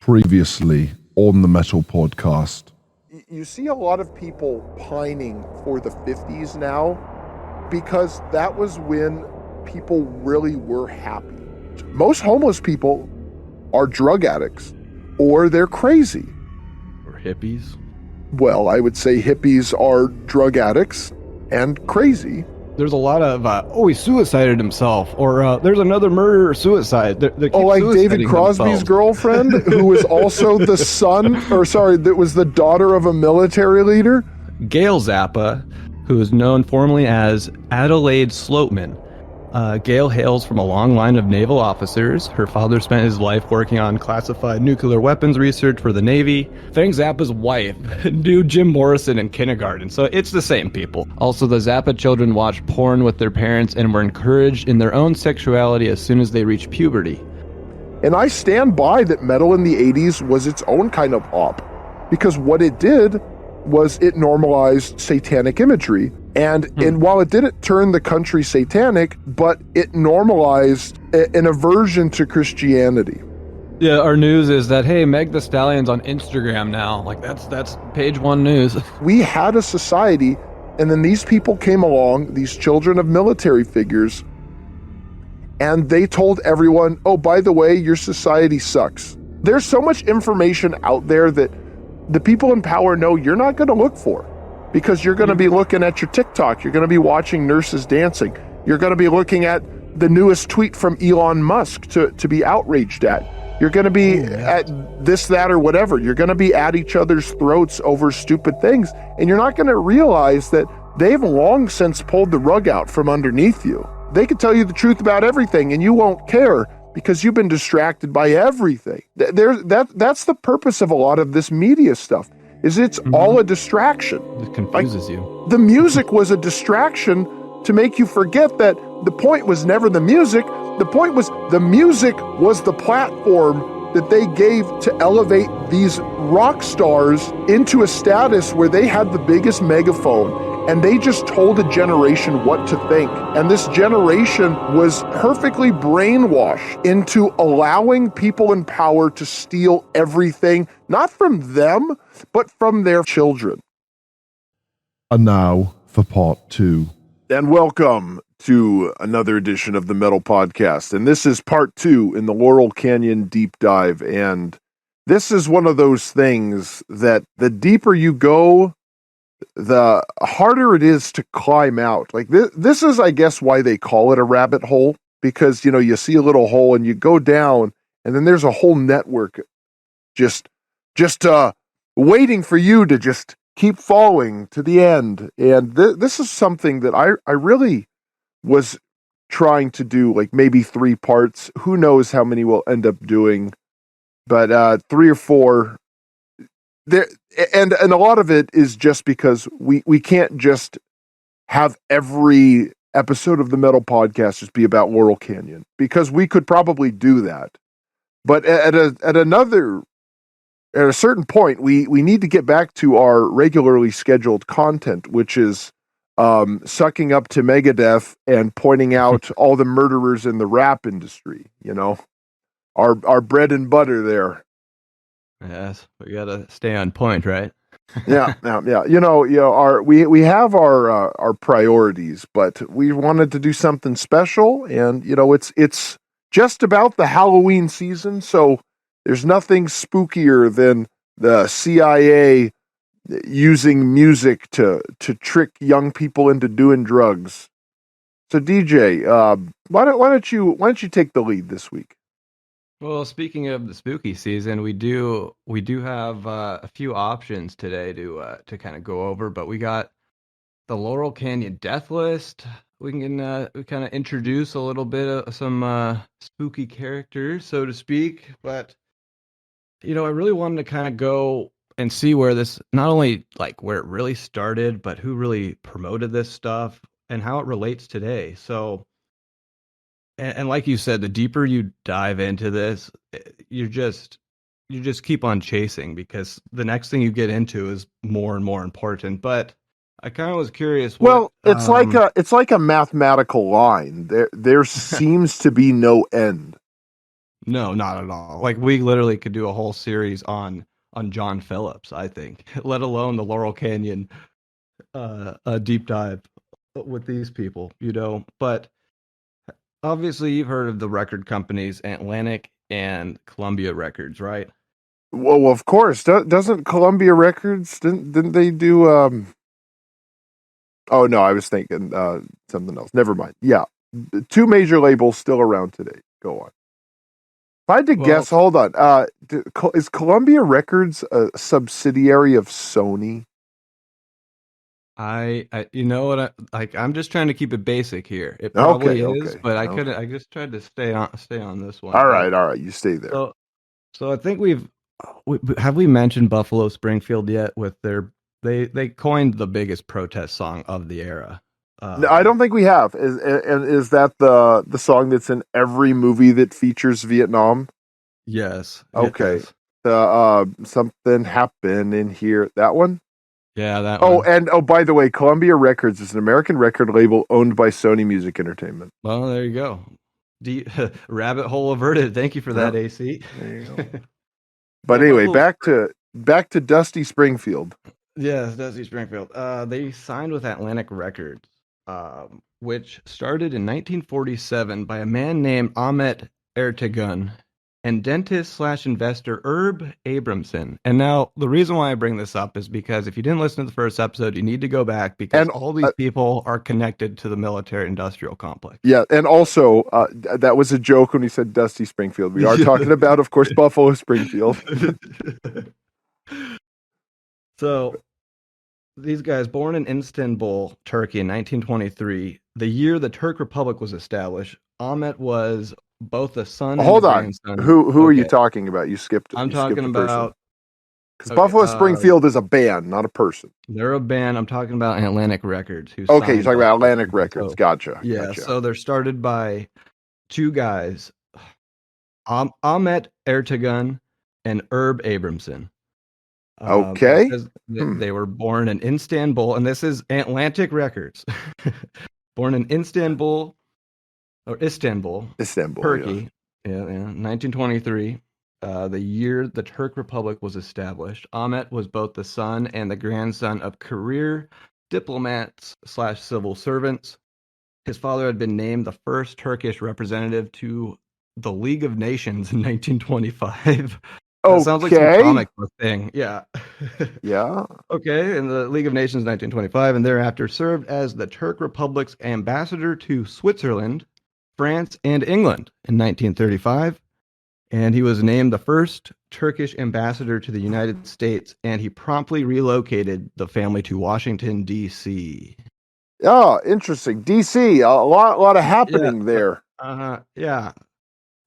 Previously on the Metal Podcast. You see a lot of people pining for the 50s now because that was when people really were happy. Most homeless people are drug addicts or they're crazy. Or hippies. Well, I would say hippies are drug addicts and crazy. There's a lot of, he suicided himself, or there's another murder or suicide. They like David Crosby's themselves. girlfriend, who was also the that was the daughter of a military leader. Gail Zappa, who is known formally as Adelaide Sloatman. Gail hails from a long line of naval officers. Her father spent his life working on classified nuclear weapons research for the Navy. Frank Zappa's wife knew Jim Morrison in kindergarten, so it's the same people. Also, the Zappa children watched porn with their parents and were encouraged in their own sexuality as soon as they reached puberty. And I stand by that metal in the 80s was its own kind of op, because what it did was it normalized satanic imagery. And while it didn't turn the country satanic, but it normalized an aversion to Christianity. Yeah, our news is that, hey, Meg the Stallion's on Instagram now. Like, that's page one news. We had a society, and then these people came along, these children of military figures, and they told everyone, oh, by the way, your society sucks. There's so much information out there that the people in power know you're not going to look for. Because you're going to be looking at your TikTok. You're going to be watching nurses dancing. You're going to be looking at the newest tweet from Elon Musk to be outraged at. You're going to be at this, that, or whatever. You're going to be at each other's throats over stupid things. And you're not going to realize that they've long since pulled the rug out from underneath you. They could tell you the truth about everything and you won't care because you've been distracted by everything. That's the purpose of a lot of this media stuff. It's all a distraction. It confuses you. The music was a distraction to make you forget that the point was never the music. The point was the music was the platform that they gave to elevate these rock stars into a status where they had the biggest megaphone. And they just told a generation what to think. And this generation was perfectly brainwashed into allowing people in power to steal everything, not from them, but from their children. And now for part 2. And welcome to another edition of the Metal Podcast. And this is part 2 in the Laurel Canyon Deep Dive. And this is one of those things that the deeper you go, the harder it is to climb out. Like this is, I guess, why they call it a rabbit hole, because, you know, you see a little hole and you go down and then there's a whole network just waiting for you to just keep falling to the end. And this is something that I really was trying to do, like maybe 3 parts. Who knows how many we'll end up doing, but 3 or 4 there. And a lot of it is just because we can't just have every episode of the Metal Podcast just be about Laurel Canyon, because we could probably do that. But at a certain point, we need to get back to our regularly scheduled content, which is sucking up to Megadeth and pointing out all the murderers in the rap industry. You know, our bread and butter there. Yes, we gotta stay on point, right? Yeah. You know, we have our priorities, but we wanted to do something special, and you know, it's just about the Halloween season, so there's nothing spookier than the CIA using music to trick young people into doing drugs. So DJ, why don't you take the lead this week? Well, speaking of the spooky season, we do have a few options today to kind of go over, but we got the Laurel Canyon Death List. We can kind of introduce a little bit of some spooky characters, so to speak. But you know, I really wanted to kind of go and see where this, not only like where it really started, but who really promoted this stuff and how it relates today. So. And like you said, the deeper you dive into this, you just keep on chasing, because the next thing you get into is more and more important. But I kind of was curious. It's like a mathematical line. There seems to be no end. No, not at all. Like we literally could do a whole series on John Phillips, I think, let alone the Laurel Canyon a deep dive with these people, But obviously, you've heard of the record companies Atlantic and Columbia Records, right? Well, of course. Doesn't Columbia Records didn't they do? Oh no, I was thinking something else. Never mind. Yeah, the two major labels still around today. Go on. If I had to guess, hold on. Is Columbia Records a subsidiary of Sony? You know what? I'm just trying to keep it basic here. It probably is, Okay, but I okay. couldn't. I just tried to stay on this one. All right. You stay there. So I think have we mentioned Buffalo Springfield yet? With they coined the biggest protest song of the era. No, I don't think we have. Is that the song that's in every movie that features Vietnam? Yes. Okay. Yes. Something happened in here. That one? Yeah, that one. And by the way, Columbia Records is an American record label owned by Sony Music Entertainment. Well, there you go. Rabbit hole averted. Thank you for that, AC. There you go. But anyway, back to Dusty Springfield. Yes, Dusty Springfield. They signed with Atlantic Records, which started in 1947 by a man named Ahmet Ertegun and dentist/investor Herb Abramson. And now the reason why I bring this up is because if you didn't listen to the first episode, you need to go back because all these people are connected to the military-industrial complex. Yeah, and also that was a joke when we said Dusty Springfield. We are talking about, of course, Buffalo Springfield. So these guys, born in Istanbul, Turkey in 1923, the year the Turk Republic was established, Ahmet was both the son and the grandson. Who are you talking about? You skipped. I'm talking about because Buffalo Springfield is a band, not a person. They're a band. I'm talking about Atlantic Records. You're talking about Atlantic Records. Gotcha. Yeah. Gotcha. So they're started by two guys, Ahmet Ertegun and Herb Abramson. Okay. They were born in Istanbul, and this is Atlantic Records. Born in Istanbul, Turkey. Yeah, 1923. The year the Turk Republic was established. Ahmet was both the son and the grandson of career diplomats/civil servants. His father had been named the first Turkish representative to the League of Nations in 1925. That sounds like some comic book thing. Yeah. Yeah. Okay. In the League of Nations 1925, and thereafter served as the Turk Republic's ambassador to Switzerland, France, and England in 1935. And he was named the first Turkish ambassador to the United States, and he promptly relocated the family to Washington, D.C. Oh, interesting. D.C., a lot of happening there.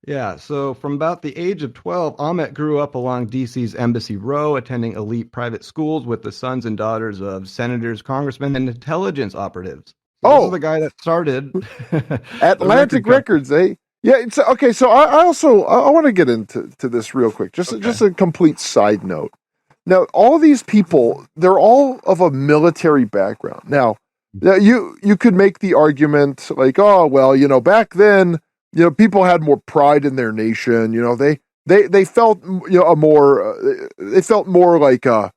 Yeah, so from about the age of 12, Ahmet grew up along D.C.'s Embassy Row, attending elite private schools with the sons and daughters of senators, congressmen, and intelligence operatives. So this is the guy that started Atlantic Records, eh? Yeah, it's okay. So I want to get into this real quick. Just a complete side note. Now, all these people, they're all of a military background. Now, you could make the argument like, oh well, back then, people had more pride in their nation. They felt they felt more like a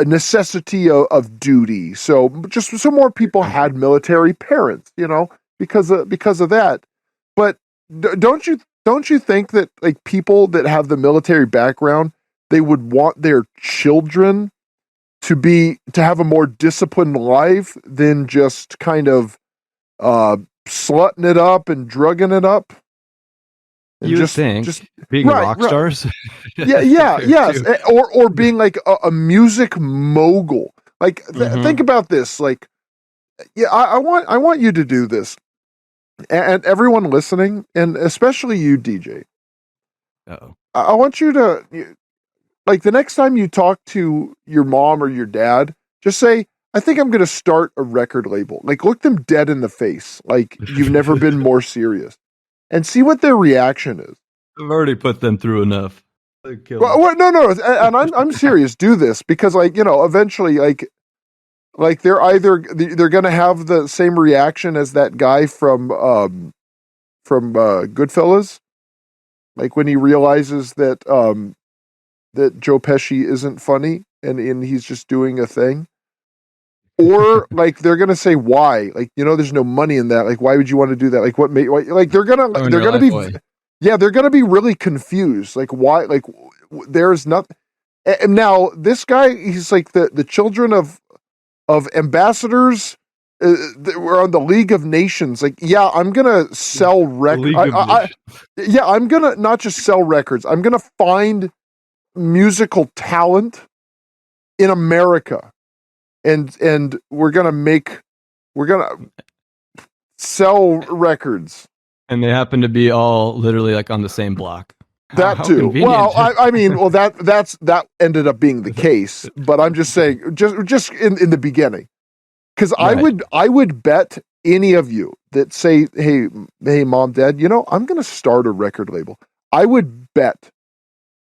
necessity of duty. So more people had military parents, because of that. But don't you think that like people that have the military background, they would want their children to have a more disciplined life than just kind of slutting it up and drugging it up? And you think just being rock stars? Yes, or being like a music mogul. Like think about this. Like, I want you to do this, and everyone listening, and especially you, DJ. I want you to, like, the next time you talk to your mom or your dad, just say, I think I'm going to start a record label. Like, look them dead in the face. Like, you've never been more serious. And see what their reaction is. I've already put them through enough. Well, no. And I'm serious. Do this because, like, eventually, like they're going to have the same reaction as that guy from Goodfellas. Like when he realizes that that Joe Pesci isn't funny and he's just doing a thing. Or like they're gonna say why? Like, there's no money in that. Like, why would you want to do that? Like, what made? Like, they're gonna be, yeah, they're gonna be really confused. Like, why? Like, there's nothing. And now this guy, he's like the children of ambassadors. We're on the League of Nations. Like, yeah, I'm gonna sell records. Yeah, I'm gonna not just sell records. I'm gonna find musical talent in America. And we're gonna sell records, and they happen to be all literally like on the same block. That too. Convenient. Well, I mean, that ended up being the case, but I'm just saying, just in the beginning, because right. I would bet any of you that say, hey, mom, dad, I'm gonna start a record label. I would bet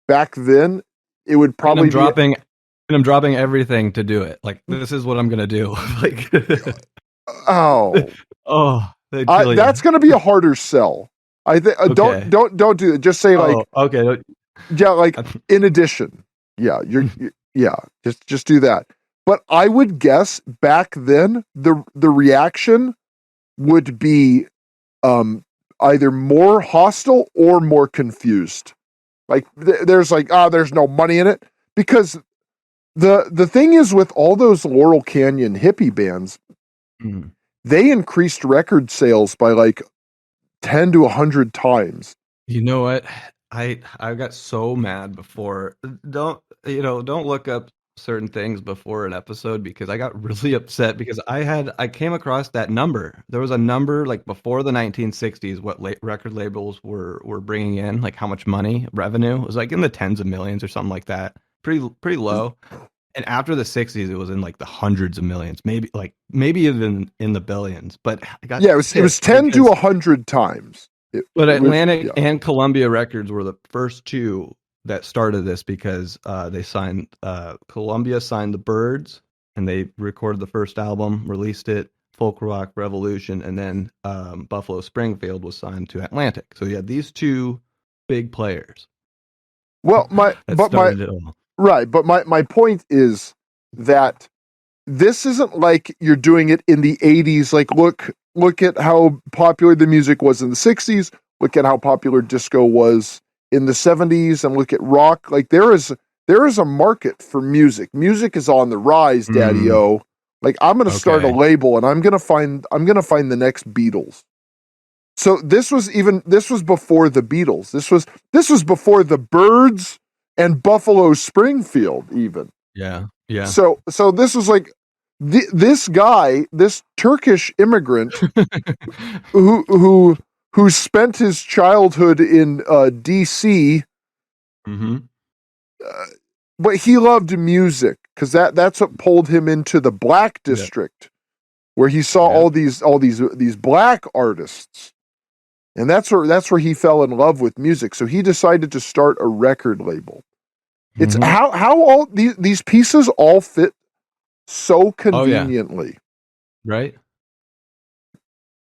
back then it would probably I'm dropping everything to do it. Like, this is what I'm gonna do. Like, that's gonna be a harder sell. I think okay. don't do it. Just say like, okay, yeah, like in addition, yeah, just do that. But I would guess back then the reaction would be either more hostile or more confused. Like there's like, there's no money in it, because the thing is with all those Laurel Canyon hippie bands, they increased record sales by like 10 to 100 times. You know what? I got so mad before. Don't look up certain things before an episode, because I got really upset because I came across that number. There was a number like before the 1960s what record labels were bringing in, like how much money, revenue. It was like in the tens of millions or something like that. Pretty low. And after the 60s, it was in like the hundreds of millions, maybe even in the billions. But it was 10 to 100 times. But Atlantic and Columbia Records were the first two that started this, because they signed Columbia signed the Byrds, and they recorded the first album, released it, Folk Rock Revolution, and then Buffalo Springfield was signed to Atlantic. So you had these two big players. Well, my point is that this isn't like you're doing it in the 80s. Like, look at how popular the music was in the 60s. Look at how popular disco was in the 70s, and look at rock. Like there is a market for music. Music is on the rise, Daddy-O. Like, I'm going to start a label, and I'm going to find the next Beatles. So this was before the Beatles. This was before the Byrds and Buffalo Springfield even. Yeah. So this was like this guy, this Turkish immigrant who spent his childhood in D.C. But he loved music, because that's what pulled him into the Black District, where he saw all these black artists, and that's where he fell in love with music. So he decided to start a record label. It's how all these pieces all fit so conveniently, right?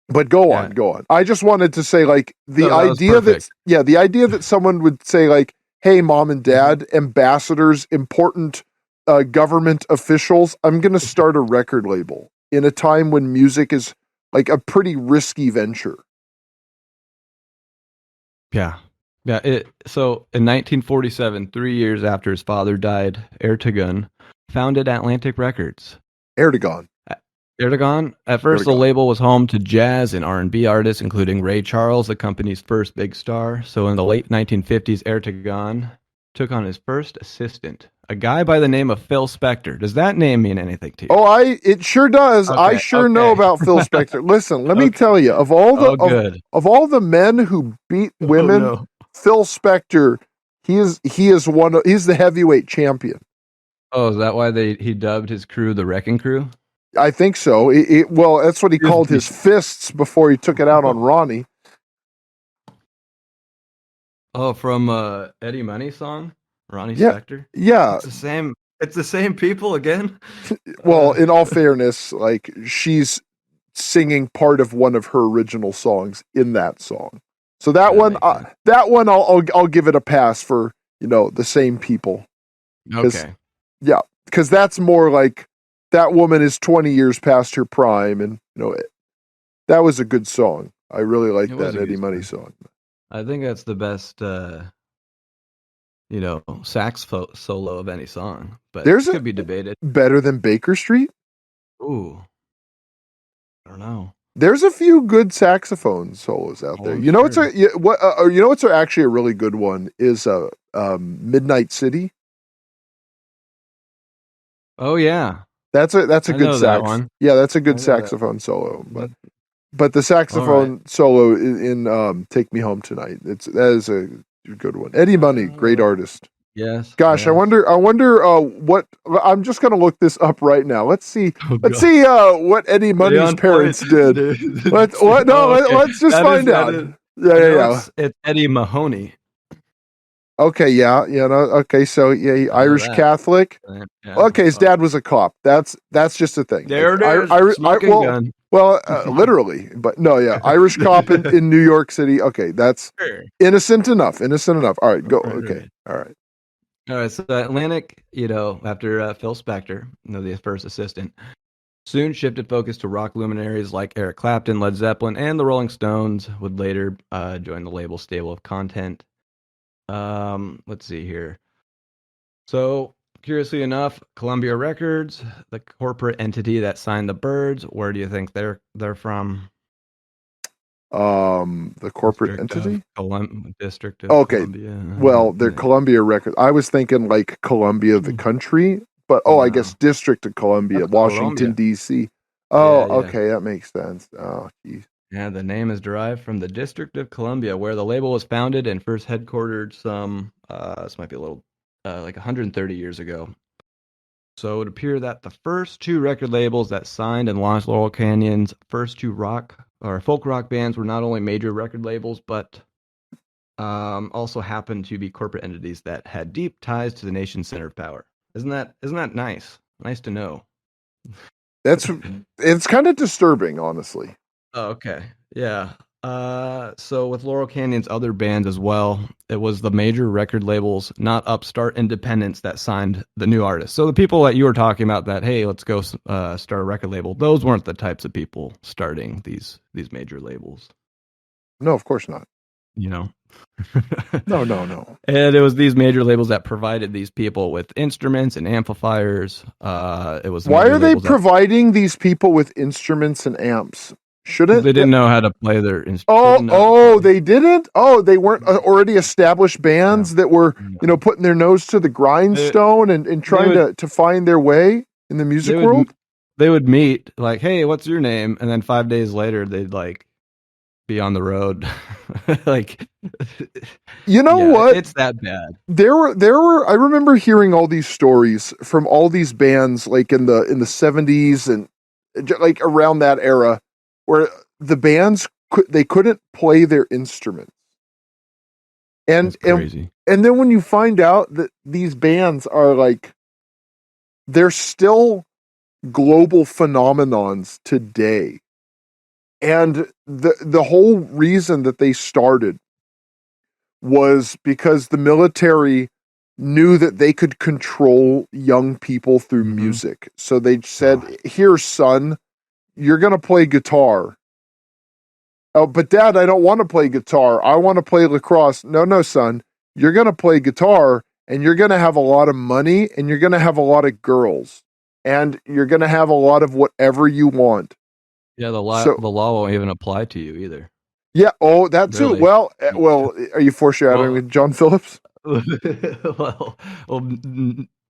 But go on. I just wanted to say, like, the idea that someone would say, like, hey, mom and dad, ambassadors, important government officials, I'm going to start a record label in a time when music is like a pretty risky venture. Yeah. So in 1947, 3 years after his father died, Ertegun founded Atlantic Records. Ertegun. At first, the label was home to jazz and R&B artists, including Ray Charles, the company's first big star. So in the late 1950s, Ertegun took on his first assistant, a guy by the name of Phil Spector. Does that name mean anything to you? Oh, it sure does. Okay, I know about Phil Spector. Listen, let me tell you, of all the men who beat women, Phil Spector, he's the heavyweight champion. Oh, is that why he dubbed his crew the Wrecking Crew? I think so. Well, that's what he called his fists before he took it out on Ronnie. Oh, from Eddie Money's song, Ronnie Spector. Yeah, it's the same. It's the same people again. Well, in all fairness, like, she's singing part of one of her original songs in that song. So that one, makes sense. I'll give it a pass for, the same people. Okay. Yeah, because that's more like that woman is 20 years past her prime, and that was a good song. I really like It was that a Eddie good Money song. song. I think that's the best, sax solo of any song, but There's could be debated. better than Baker Street. Ooh, I don't know. There's a few good saxophone solos out there. I'm You know what's sure. actually a really good one is Midnight City. Oh yeah, That's a I good know that sax. one. Yeah, that's a I good know that. saxophone solo. Mhm. But the All right. saxophone solo in "Take Me Home Tonight," that is a good one. Eddie Money, great artist. Yes. Gosh, I yes. wonder what I'm just gonna look this up right now. Let's see Oh, let's God. see what Eddie Money's on parents point, did. dude. Let's just That find out. Yeah. It's Eddie Mahoney. Okay, yeah, no, okay, so yeah, I know Irish that. Catholic. Yeah. Okay, his dad was a cop. That's just a thing. There Like, it is. Smoking gun. Well, literally, but no, yeah, Irish cop in New York City. Okay, that's Sure. innocent enough. All right, go. Right, Okay, right. all right. All right, so Atlantic, after Phil Spector, the first assistant, soon shifted focus to rock luminaries like Eric Clapton, Led Zeppelin, and the Rolling Stones would later join the label stable of Content. Let's see here. So, curiously enough, Columbia Records, the corporate entity that signed the Byrds, where do you think they're from? The corporate entity. District of Okay, Columbia. well, they're Columbia Records. I was thinking like Columbia, the country, but I No. guess District of Columbia, That's Washington Columbia. D.C. Oh, Yeah. okay, that makes sense. Oh, geez. Yeah, the name is derived from the District of Columbia, where the label was founded and first headquartered this might be a little, like 130 years ago. So it would appear that the first two record labels that signed and launched Laurel Canyon's first two rock or folk rock bands were not only major record labels, but also happened to be corporate entities that had deep ties to the nation's center of power. Isn't that nice? Nice to know. It's kind of disturbing, honestly. Oh, okay. Yeah. So with Laurel Canyon's other bands as well, it was the major record labels, not upstart independents, that signed the new artists. So the people that you were talking about that, hey, let's go start a record label, those weren't the types of people starting these major labels. No, of course not. No. And it was these major labels that provided these people with instruments and amplifiers. It was why are they providing these people with instruments and amps? Shouldn't they didn't know how to play their instruments? They didn't. Oh, they weren't already established bands that were putting their nose to the grindstone and trying to find their way in the music world. They would meet like, hey, what's your name? And then 5 days later, they'd like be on the road. Like, what? It's that bad. There were. I remember hearing all these stories from all these bands, like in the 70s and like around that era, where the bands they couldn't play their instruments. And crazy. And then when you find out that these bands are like, they're still global phenomenons today. And the whole reason that they started was because the military knew that they could control young people through music. So they said, here, son, you're going to play guitar. Oh, but Dad, I don't want to play guitar. I want to play lacrosse. No, son, you're going to play guitar and you're going to have a lot of money and you're going to have a lot of girls and you're going to have a lot of whatever you want. Yeah, the law won't even apply to you either. Yeah. Oh, that too. Really? Well, are you foreshadowing with John Phillips?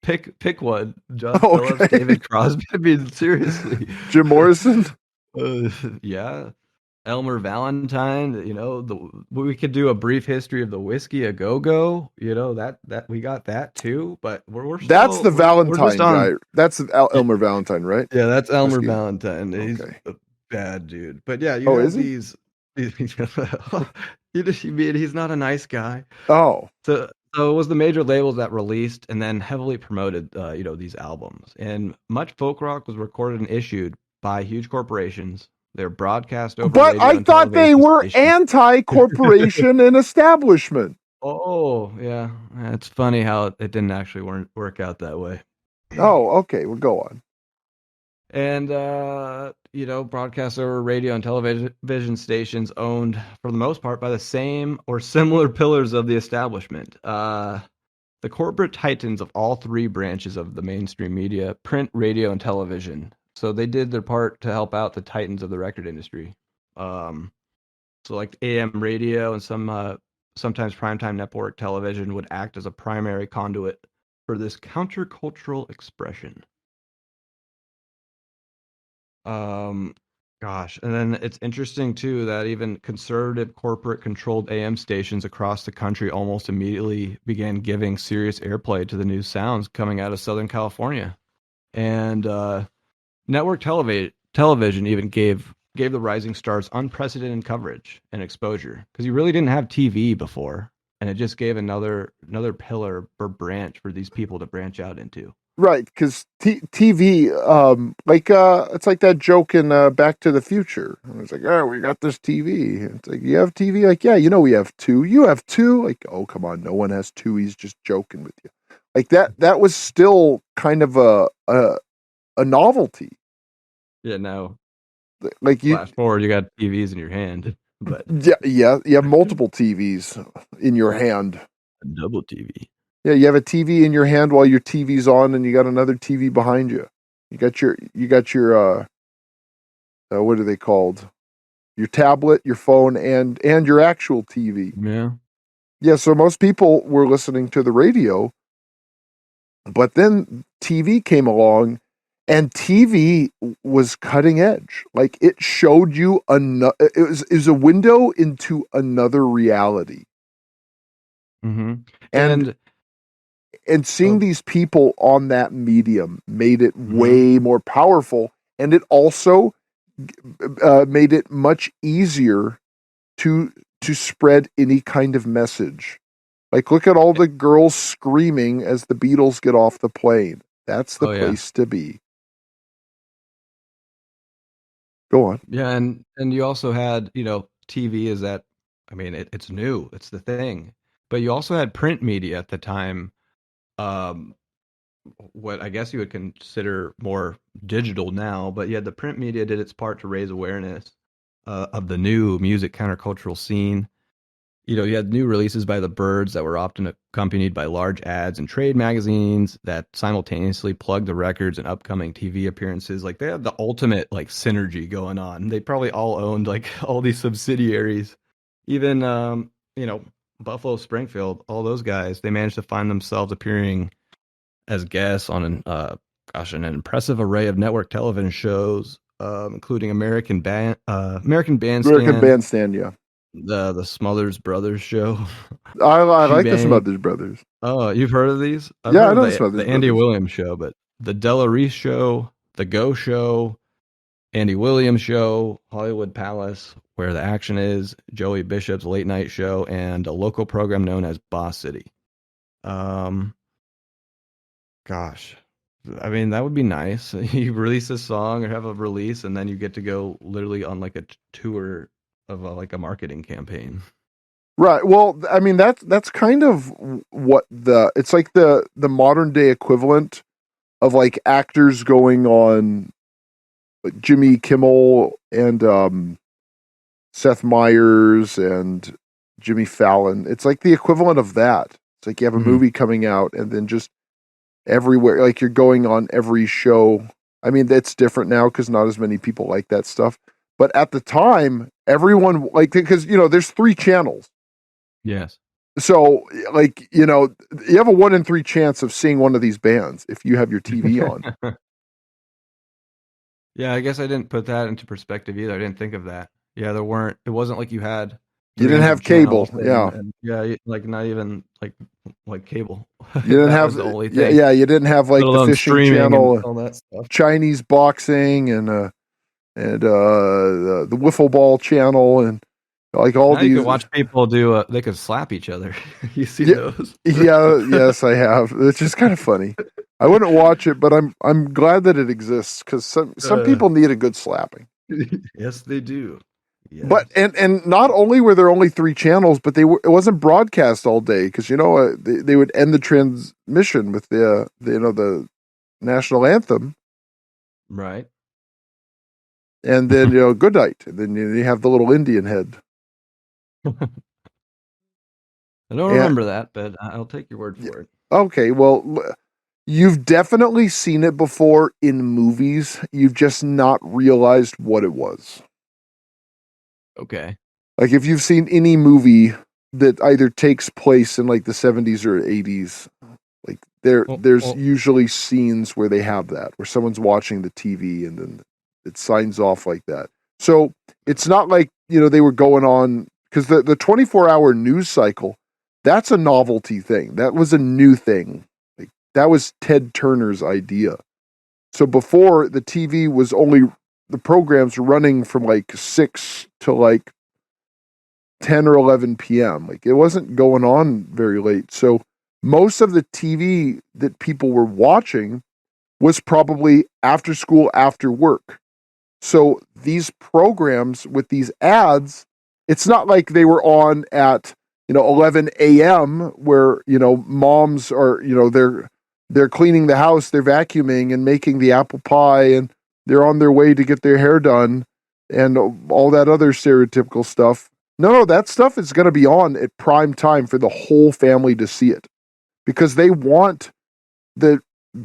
Pick one. John Phillips, David Crosby. I mean, seriously. Jim Morrison. Yeah. Elmer Valentine. We could do a brief history of the Whiskey a Go-Go. That we got that too. But that's the Valentine guy. That's Elmer Valentine, right? Yeah, that's Elmer Valentine. He's a bad dude. But yeah, is these. He's not a nice guy. Oh. So it was the major labels that released and then heavily promoted, these albums. And much folk rock was recorded and issued by huge corporations They're broadcast over But radio I and thought they television were stations. anti-corporation and establishment. Oh, yeah. It's funny how it didn't actually work out that way. Oh, okay. Well, go on. And, broadcast over radio and television stations owned, for the most part, by the same or similar pillars of the establishment. The corporate titans of all three branches of the mainstream media, print, radio, and television. So they did their part to help out the titans of the record industry. So like AM radio and sometimes primetime network television would act as a primary conduit for this countercultural expression. Gosh, and then it's interesting too that even conservative corporate-controlled AM stations across the country almost immediately began giving serious airplay to the new sounds coming out of Southern California, and network television even gave the rising stars unprecedented coverage and exposure because you really didn't have TV before, and it just gave another pillar or branch for these people to branch out into. Right, because TV, it's like that joke in Back to the Future. It's like, oh, we got this TV. It's like, you have TV? Like, yeah, we have two. You have two? Like, oh, come on, no one has two. He's just joking with you. Like that was still kind of a novelty. Yeah, no. Like you flash forward, you got TVs in your hand, but yeah, you have multiple TVs in your hand. A double TV. Yeah, you have a TV in your hand while your TV's on, and you got another TV behind you. You got your what are they called? Your tablet, your phone, and your actual TV. Yeah. Yeah, so most people were listening to the radio, but then TV came along, and TV was cutting edge. Like it showed you it was a window into another reality. Mm-hmm. And seeing these people on that medium made it way more powerful, and it also made it much easier to spread any kind of message. Like, look at all the girls screaming as the Beatles get off the plane. That's the place to be. Go on. Yeah, and you also had, TV is that, I mean, it's new. It's the thing. But you also had print media at the time. What I guess you would consider more digital now, but yeah, the print media did its part to raise awareness of the new music countercultural scene. You had new releases by the Byrds that were often accompanied by large ads in trade magazines that simultaneously plugged the records and upcoming TV appearances. Like they had the ultimate like synergy going on. They probably all owned like all these subsidiaries. Even Buffalo, Springfield, all those guys, they managed to find themselves appearing as guests on an impressive array of network television shows, including American Bandstand. American Bandstand, yeah. The Smothers Brothers show. I like the Smothers Brothers. Oh, you've heard of these? I know the Smothers Brothers. The Andy Williams show, but the Della Reese show, the Go show, Andy Williams show, Hollywood Palace, Where the Action Is, Joey Bishop's late night show, and a local program known as Boss City. Gosh, I mean, that would be nice. You release a song or have a release, and then you get to go literally on like a tour of like a marketing campaign. Right. Well, I mean, that's kind of what it's like the modern day equivalent of like actors going on Jimmy Kimmel and Seth Meyers and Jimmy Fallon. It's like the equivalent of that. It's like you have a movie coming out and then just everywhere, like you're going on every show. I mean, that's different now because not as many people like that stuff. But at the time, everyone because there's 3 channels. Yes. So you have a 1 in 3 chance of seeing one of these bands if you have your TV on. Yeah, I guess I didn't put that into perspective either. I didn't think of that. Yeah, it wasn't like you had. You didn't have cable. Like not even like cable. You didn't have the only thing. Yeah, you didn't have like the fishing channel, and all that stuff. Chinese boxing, and the wiffle ball channel, and like all now these. You could watch people do. They could slap each other. You see those? Yeah. Yes, I have. It's just kind of funny. I wouldn't watch it, but I'm glad that it exists because some people need a good slapping. Yes, they do. Yes. But and not only were there only 3 channels, but it wasn't broadcast all day because they would end the transmission with the national anthem, Right. and then good night, and then you have the little Indian head. I don't remember that, but I'll take your word for it. Okay, well, you've definitely seen it before in movies. You've just not realized what it was. Okay. Like if you've seen any movie that either takes place in like the 70s or 80s, like there's usually scenes where they have that, where someone's watching the TV and then it signs off like that. So it's not like, they were going on, because the 24-hour news cycle, that's a novelty thing. That was a new thing. Like that was Ted Turner's idea. So before, the TV was only, the programs were running from like 6 to like 10 or 11 p.m. Like it wasn't going on very late. So most of the TV that people were watching was probably after school, after work. So these programs with these ads, it's not like they were on at 11 a.m. where moms are they're cleaning the house, they're vacuuming and making the apple pie, and they're on their way to get their hair done and all that other stereotypical stuff. No, that stuff is going to be on at prime time for the whole family to see it, because they want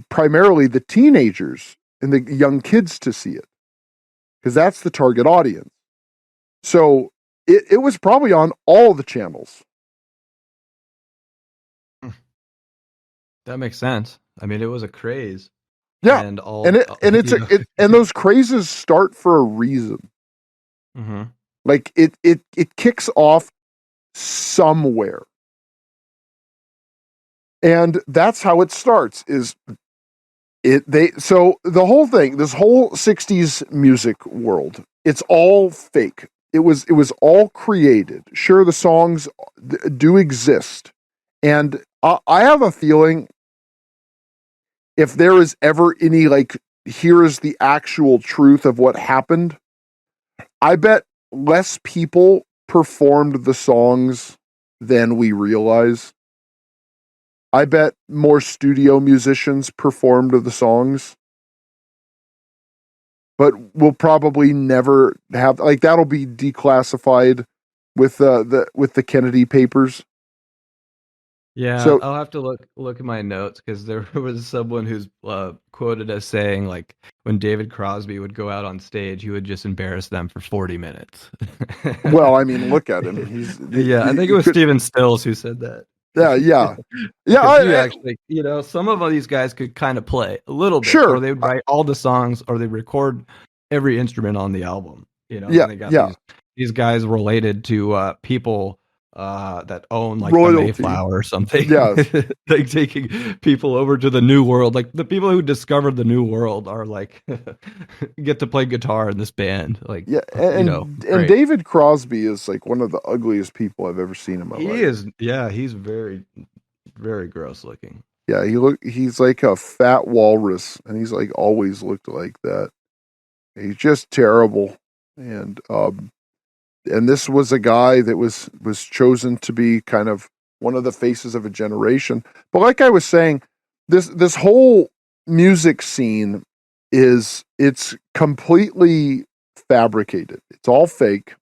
primarily the teenagers and the young kids to see it, because that's the target audience. So it was probably on all the channels. That makes sense. I mean, it was a craze. Yeah, and those crazes start for a reason. Mm-hmm. Like it kicks off somewhere, and that's how it starts. So the whole thing, this whole 60s music world, it's all fake. It was all created. Sure, the songs do exist, and I have a feeling, if there is ever any like, here is the actual truth of what happened, I bet less people performed the songs than we realize. I bet more studio musicians performed the songs, but we'll probably never have, like, that'll be declassified with the Kennedy papers. Yeah, So I'll have to look at my notes, because there was someone who's quoted as saying, like, when David Crosby would go out on stage, he would just embarrass them for 40 minutes. well, I mean, look at him. I think it was Steven Stills who said that. Yeah. Actually, some of these guys could kind of play a little bit, sure, or they would write all the songs, or they record every instrument on the album. Yeah, and they got these guys related to people that own like royalty. the Mayflower or something. Yes. Like taking people over to the New World. Like the people who discovered the New World are like get to play guitar in this band. Like, and David Crosby is like one of the ugliest people I've ever seen in my life. He is. Yeah, he's very, very gross looking. Yeah, he's like a fat walrus, and he's like always looked like that. He's just terrible. And this was a guy that was chosen to be kind of one of the faces of a generation. But like I was saying, this whole music scene it's completely fabricated. It's all fake.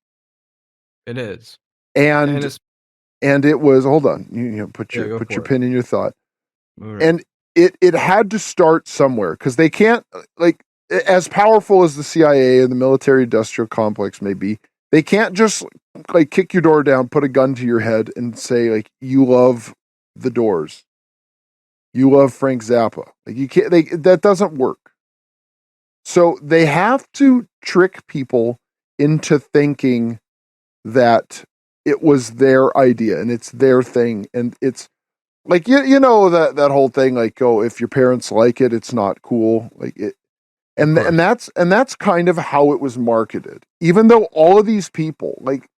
It is. And it was, hold on, you put your pin in your thought. Right. And it had to start somewhere, because they can't, like, as powerful as the CIA and the military industrial complex may be, they can't just like kick your door down, put a gun to your head, and say, like, you love the Doors, you love Frank Zappa. Like, you can't. That doesn't work. So they have to trick people into thinking that it was their idea and it's their thing, and it's like that whole thing, like, oh, if your parents like it, it's not cool, like it. And that's kind of how it was marketed. Even though all of these people, like,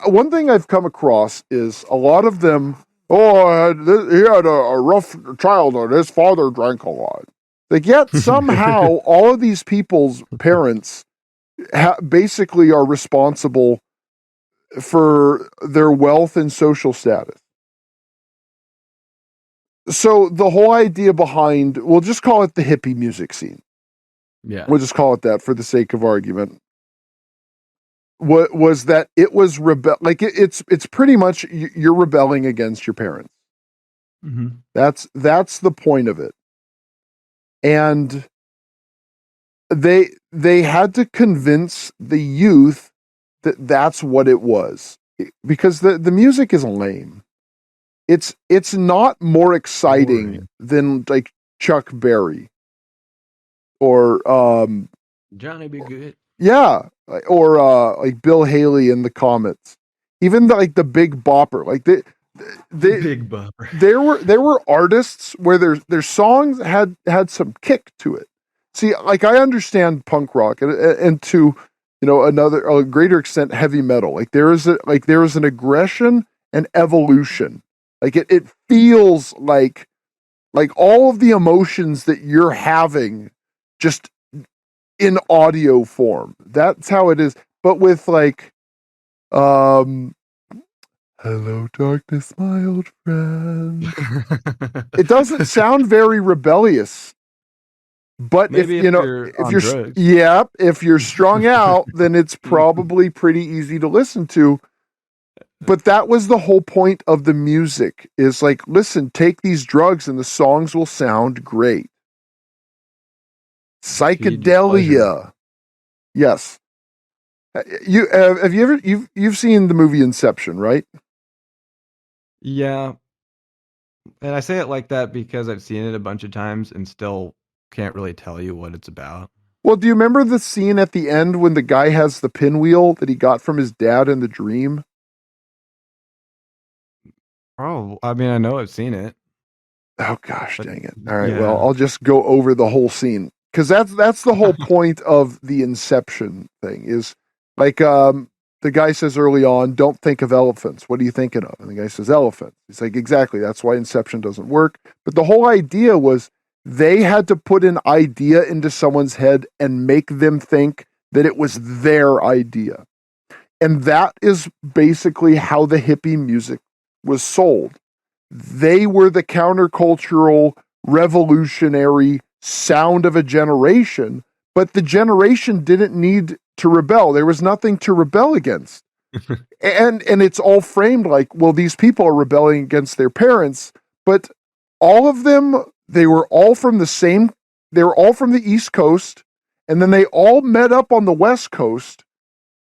one thing I've come across is a lot of them, he had a rough childhood, his father drank a lot. Like, yet somehow all of these people's parents basically are responsible for their wealth and social status. So the whole idea behind, we'll just call it the hippie music scene. Yeah. We'll just call it that for the sake of argument. What was that? It was it's pretty much you're rebelling against your parents. Mm-hmm. That's the point of it. And they had to convince the youth that that's what it was, because the music is lame. It's not more exciting than like Chuck Berry or Johnny Be Good. Yeah, or like Bill Haley and the Comets. Even the Big Bopper, like they Big Bopper. There were artists where their songs had some kick to it. See, like I understand punk rock and to a greater extent heavy metal. Like there is an aggression and evolution. Like it feels like all of the emotions that you're having just in audio form. That's how it is. But with hello darkness, my old friend. It doesn't sound very rebellious. But maybe if you're strung out, then it's probably pretty easy to listen to. But that was the whole point of the music, is like, listen, take these drugs and the songs will sound great. Psychedelia. Yes. You've seen the movie Inception, right? Yeah. And I say it like that because I've seen it a bunch of times and still can't really tell you what it's about. Well, do you remember the scene at the end when the guy has the pinwheel that he got from his dad in the dream? Oh, I mean, I know I've seen it. Oh gosh, dang it. All right, well, I'll just go over the whole scene, because that's the whole point of the Inception thing, is like the guy says early on, don't think of elephants. What are you thinking of? And the guy says elephants. He's like, exactly, that's why Inception doesn't work. But the whole idea was they had to put an idea into someone's head and make them think that it was their idea. And that is basically how the hippie music was sold. They were the countercultural, revolutionary sound of a generation, but the generation didn't need to rebel. There was nothing to rebel against. and it's all framed like, well, these people are rebelling against their parents, but all of them, they were all from the East Coast, and then they all met up on the West Coast,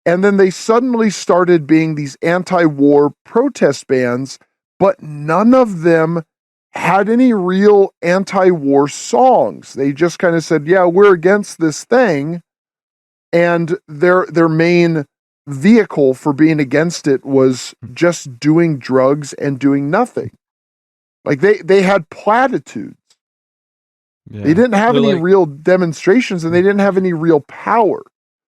and then they suddenly started being these anti-war protest bands, but none of them had any real anti-war songs. They just kind of said, yeah, we're against this thing. And their main vehicle for being against it was just doing drugs and doing nothing. Like they had platitudes. Yeah. They didn't have any real demonstrations, and they didn't have any real power.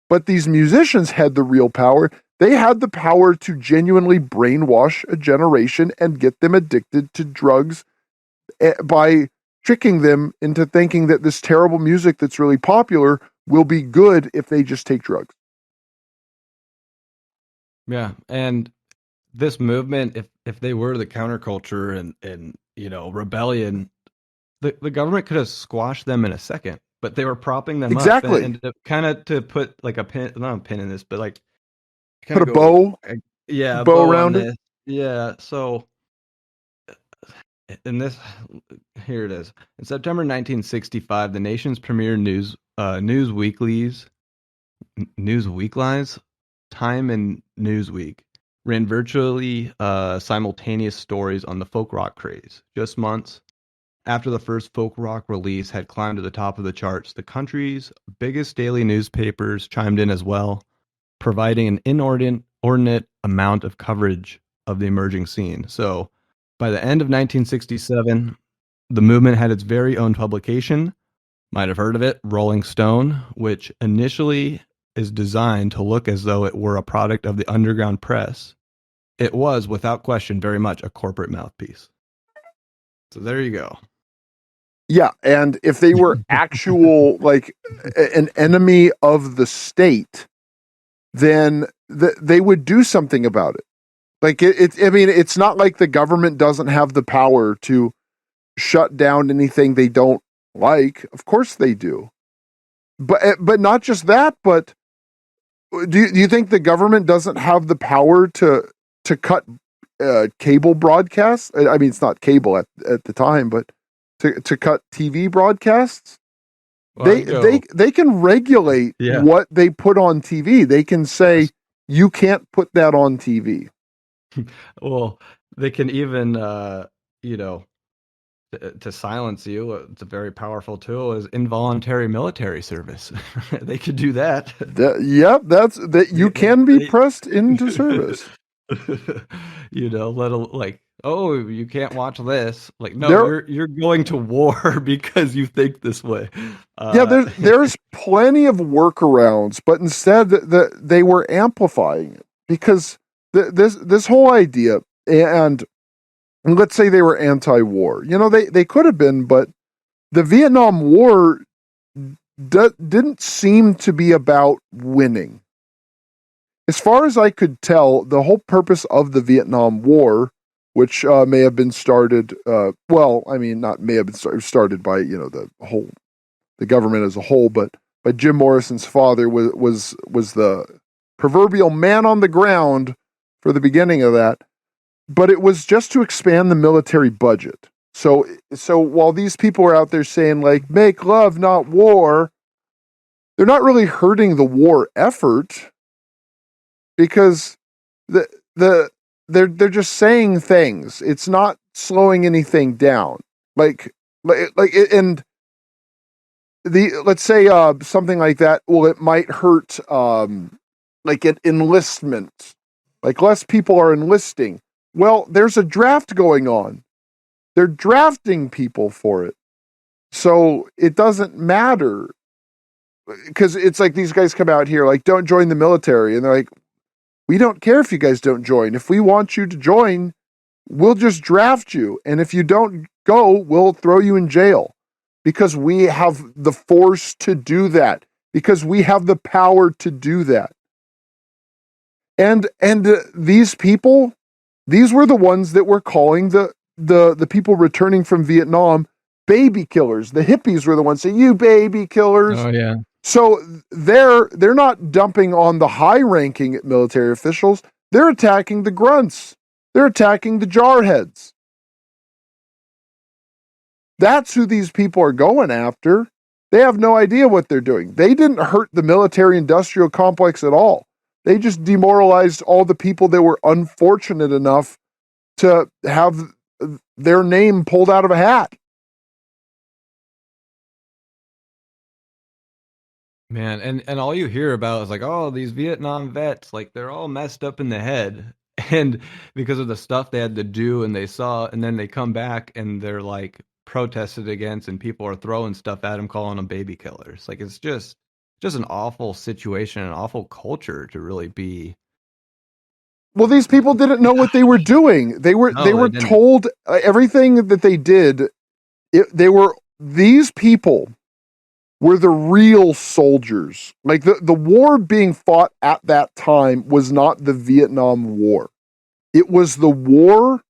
But these musicians had the real power. They had the power to genuinely brainwash a generation and get them addicted to drugs by tricking them into thinking that this terrible music that's really popular will be good if they just take drugs. Yeah, and this movement, if they were the counterculture and rebellion, the government could have squashed them in a second, but they were propping them up and kind of to put like not a pin in this, but like put a bow, bow around it. Yeah, so in this, here it is. In September 1965, the nation's premier news weeklies, Time and Newsweek, ran virtually simultaneous stories on the folk rock craze. Just months after the first folk rock release had climbed to the top of the charts, the country's biggest daily newspapers chimed in as well, providing an inordinate amount of coverage of the emerging scene. So by the end of 1967, the movement had its very own publication. Might have heard of it, Rolling Stone, which initially is designed to look as though it were a product of the underground press. It was, without question, very much a corporate mouthpiece. So there you go. Yeah, and if they were actual, like, an enemy of the state, then they would do something about it. Like I mean, it's not like the government doesn't have the power to shut down anything they don't like. Of course they do. But not just that, but do you think the government doesn't have the power to cut cable broadcasts? I mean, it's not cable at the time, but to cut TV broadcasts. Well, they can regulate what they put on TV. They can say you can't put that on TV. Well, they can even to silence you. It's a very powerful tool. Is involuntary military service. They could do that. That's that. You can be pressed into service. Oh, you can't watch this. Like, no, you're going to war because you think this way. There's plenty of workarounds, but instead they were amplifying it because this whole idea, and let's say they were anti-war. They could have been, but the Vietnam War didn't seem to be about winning. As far as I could tell, the whole purpose of the Vietnam War, which may have been started, not may have been started by the government as a whole, but Jim Morrison's father was the proverbial man on the ground for the beginning of that. But it was just to expand the military budget. So while these people are out there saying like make love, not war, they're not really hurting the war effort because they're just saying things. It's not slowing anything down. Let's say something like that. Well, it might hurt like an enlistment. Like less people are enlisting. Well, there's a draft going on. They're drafting people for it. So it doesn't matter. Because it's like these guys come out here like, don't join the military. And they're like, we don't care if you guys don't join. If we want you to join, we'll just draft you. And if you don't go, we'll throw you in jail. Because we have the force to do that. Because we have the power to do that. And these people... These were the ones that were calling the people returning from Vietnam baby killers. The hippies were the ones saying, "You baby killers." Oh yeah. So they're not dumping on the high-ranking military officials. They're attacking the grunts. They're attacking the jarheads. That's who these people are going after. They have no idea what they're doing. They didn't hurt the military-industrial complex at all. They just demoralized all the people that were unfortunate enough to have their name pulled out of a hat. Man, and all you hear about is like, oh, these Vietnam vets, like they're all messed up in the head. And because of the stuff they had to do and they saw, and then they come back and they're like protested against and people are throwing stuff at them, calling them baby killers. Like it's just an awful situation, an awful culture to really be. Well, these people didn't know what they were doing. They were told everything that they did. These people were the real soldiers. Like the war being fought at that time was not the Vietnam War. It was the war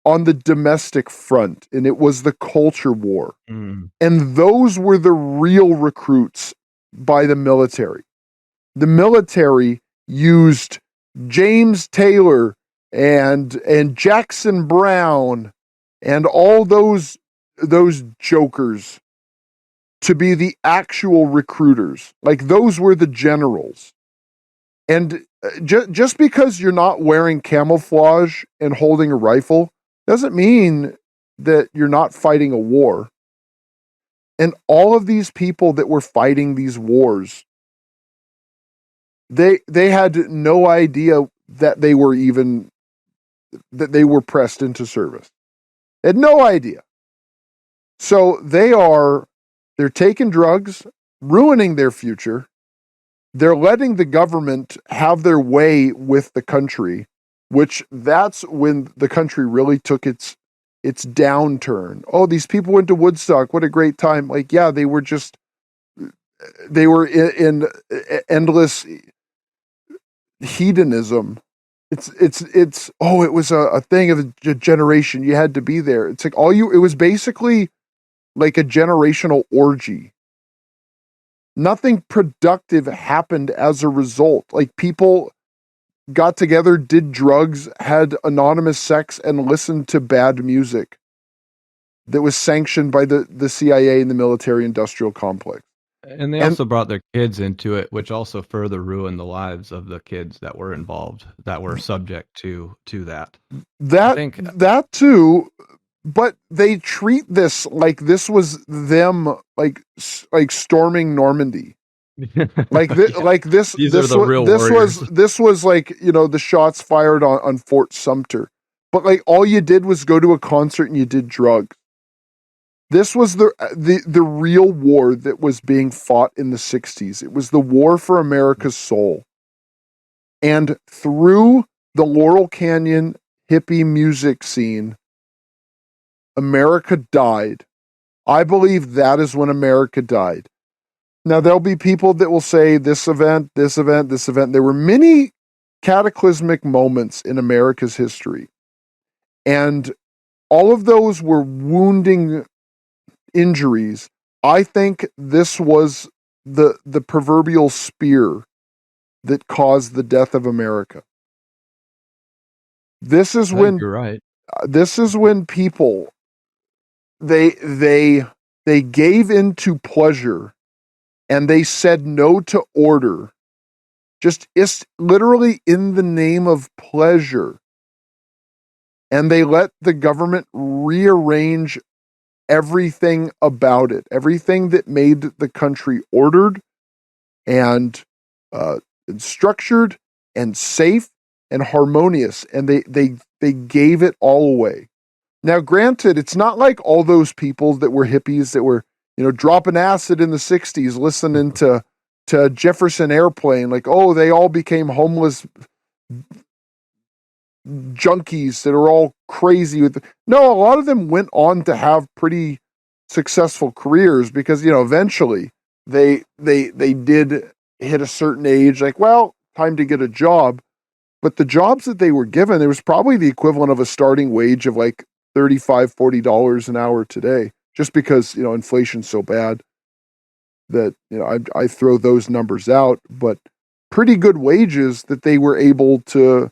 on the domestic front, and it was the culture war. Mm. And those were the real recruits by the military. The military used James Taylor and Jackson Brown and all those jokers to be the actual recruiters. Like those were the generals. And just because you're not wearing camouflage and holding a rifle doesn't mean that you're not fighting a war. And all of these people that were fighting these wars, they had no idea that they were pressed into service. They had no idea. So they're taking drugs, ruining their future. They're letting the government have their way with the country, which that's when the country really took its downturn. Oh, these people went to Woodstock. What a great time. Like, yeah, they were in endless hedonism. It's oh, it was a thing of a generation. You had to be there. It's like it was basically like a generational orgy. Nothing productive happened as a result. Like people got together, did drugs, had anonymous sex, and listened to bad music that was sanctioned by the CIA and the military industrial complex. And they also brought their kids into it, which also further ruined the lives of the kids that were involved, that were subject to that. That too, but they treat this like this was them, like storming Normandy. Like this, Yeah. like this. These this are the was real this warriors. was this was like the shots fired on Fort Sumter, but like all you did was go to a concert and you did drugs. This was the real war that was being fought in the 60s. It was the war for America's soul. And through the Laurel Canyon hippie music scene, America died. I believe that is when America died. Now, there'll be people that will say this event, this event, this event. There were many cataclysmic moments in America's history. And all of those were wounding injuries. I think this was the proverbial spear that caused the death of America. This is when you're right. This is when people they gave into pleasure and they said no to order. Just literally in the name of pleasure. And they let the government rearrange everything about it, everything that made the country ordered and structured and safe and harmonious, and they gave it all away. Now, granted, it's not like all those people that were hippies that were dropping acid in the 60s, listening to Jefferson Airplane, like, oh, they all became homeless junkies that are all crazy with no, a lot of them went on to have pretty successful careers because eventually they did hit a certain age, like, well, time to get a job. But the jobs that they were given, it was probably the equivalent of a starting wage of like $35-$40 an hour today, just because inflation's so bad that I throw those numbers out, but pretty good wages that they were able to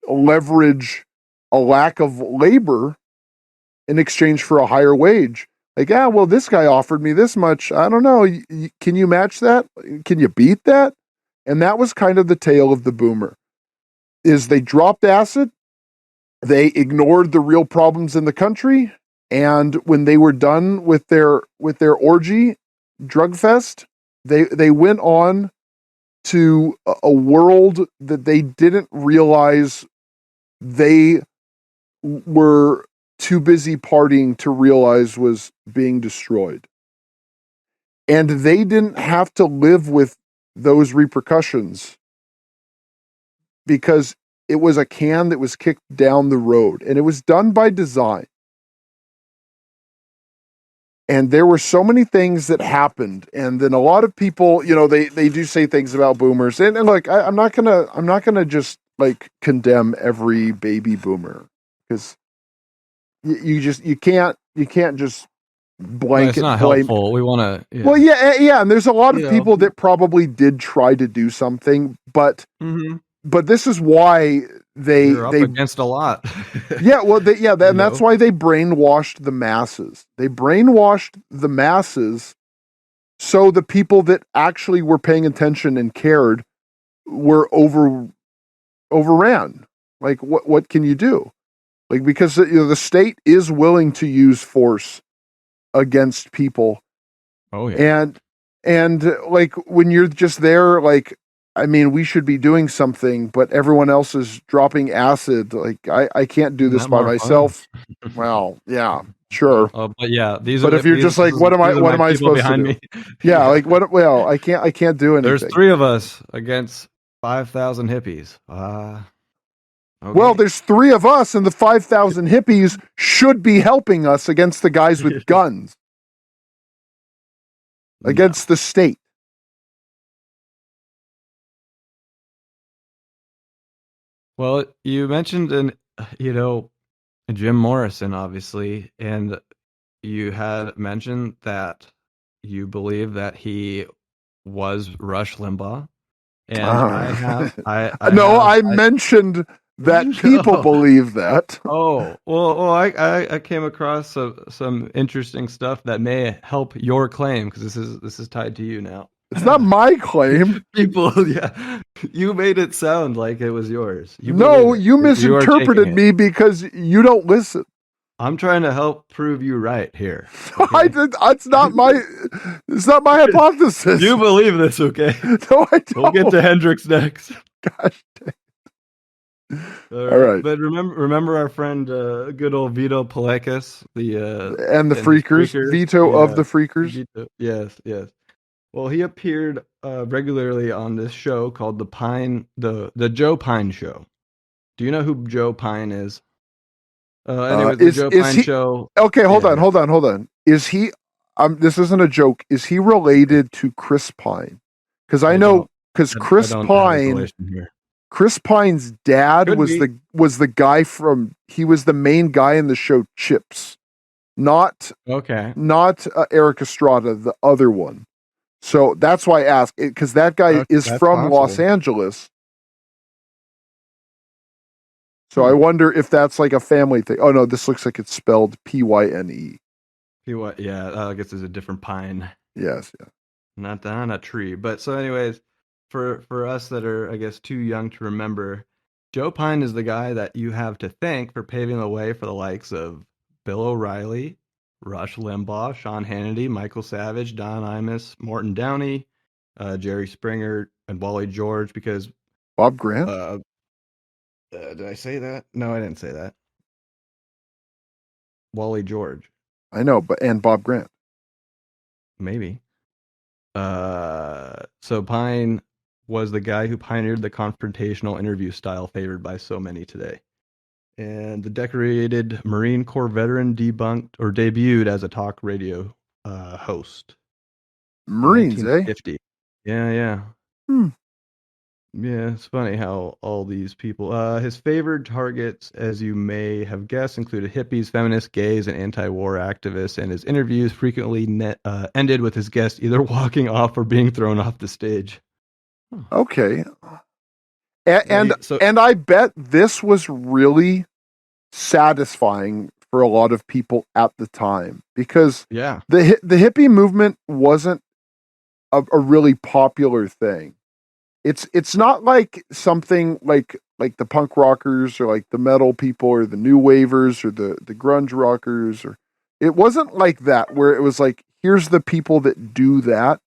leverage a lack of labor in exchange for a higher wage. Like, well, this guy offered me this much. I don't know. Can you match that? Can you beat that? And that was kind of the tale of the boomer, is they dropped acid, they ignored the real problems in the country, and when they were done with their orgy, drug fest, they went on to a world that they didn't realize they were too busy partying to realize was being destroyed. And they didn't have to live with those repercussions because it was a can that was kicked down the road, and it was done by design. And there were so many things that happened, and then a lot of people, they do say things about boomers, and like I'm not gonna just like condemn every baby boomer, because you can't just blanket it's not blame. helpful. We want to. Yeah. Well, yeah, and there's a lot of people that probably did try to do something, but this is why they up against a lot. Yeah, well, and that's why they brainwashed the masses. They brainwashed the masses so the people that actually were paying attention and cared were overran. Like, what can you do? Like, because the state is willing to use force against people. Oh yeah. And like when you're just there, like, I mean, we should be doing something, but everyone else is dropping acid. Like, I can't do this by myself. Well, yeah, sure. But yeah, But if you're just like, what am I supposed to do? Yeah, like what? Well, I can't do anything. There's 3 of us against 5,000 hippies. Okay. Well, there's 3 of us, and the 5,000 hippies should be helping us against the guys with guns, against the state. Well, you mentioned Jim Morrison, obviously, and you had mentioned that you believe that he was Rush Limbaugh, and I No, have I mentioned that people no. believe that. Well, I came across some interesting stuff that may help your claim because this is tied to you now. It's not my claim. People, yeah, you made it sound like it was yours. You believe No, it. you You are taking misinterpreted it. me because you don't listen. I'm trying to help prove you right here. Okay? It's not my hypothesis. You believe this, okay? No, I don't. We'll get to Hendrix next. Gosh dang. All All right, right. but remember our friend, good old Vito Palekis, And the and his Freakers, Freakers. Veto of Yeah, the Freakers. Vito. Yes. Well, he appeared regularly on this show called the Joe Pine Show. Do you know who Joe Pine is? Anyways, the Joe Is Pine he Show. okay? Hold Yeah, on. Is he? This isn't a joke. Is he related to Chris Pine? Because I I know don't. because I don't have a relation here. Chris Pine's dad Could was be. the guy from. He was the main guy in the show Chips, not Okay. Eric Estrada, the other one. So that's why I ask, because that guy is That's from Los possible. Angeles. So I wonder if that's like a family thing. Oh no, this looks like it's spelled Pyne. What? Yeah, I guess there's a different pine, Yes, yeah. not on a tree. But so, anyways, for us that are, I guess, too young to remember, Joe Pine is the guy that you have to thank for paving the way for the likes of Bill O'Reilly, Rush Limbaugh, Sean Hannity, Michael Savage, Don Imus, Morton Downey, Jerry Springer, and Wally George. Because Bob Grant. did I say that? No, I didn't say that. Wally George, I know, and Bob Grant. maybe. So Pine was the guy who pioneered the confrontational interview style favored by so many today. And the decorated Marine Corps veteran debuted as a talk radio host in Marines, eh? 1950. Yeah. Hmm. Yeah, it's funny how all these people. His favored targets, as you may have guessed, included hippies, feminists, gays, and anti-war activists. And his interviews frequently ended with his guests either walking off or being thrown off the stage. Okay. And So and I bet this was really satisfying for a lot of people at the time because yeah, the hippie movement wasn't a really popular thing. It's not like something like the punk rockers or like the metal people or the new wavers or the grunge rockers, or it wasn't like that where it was like, here's the people that do that.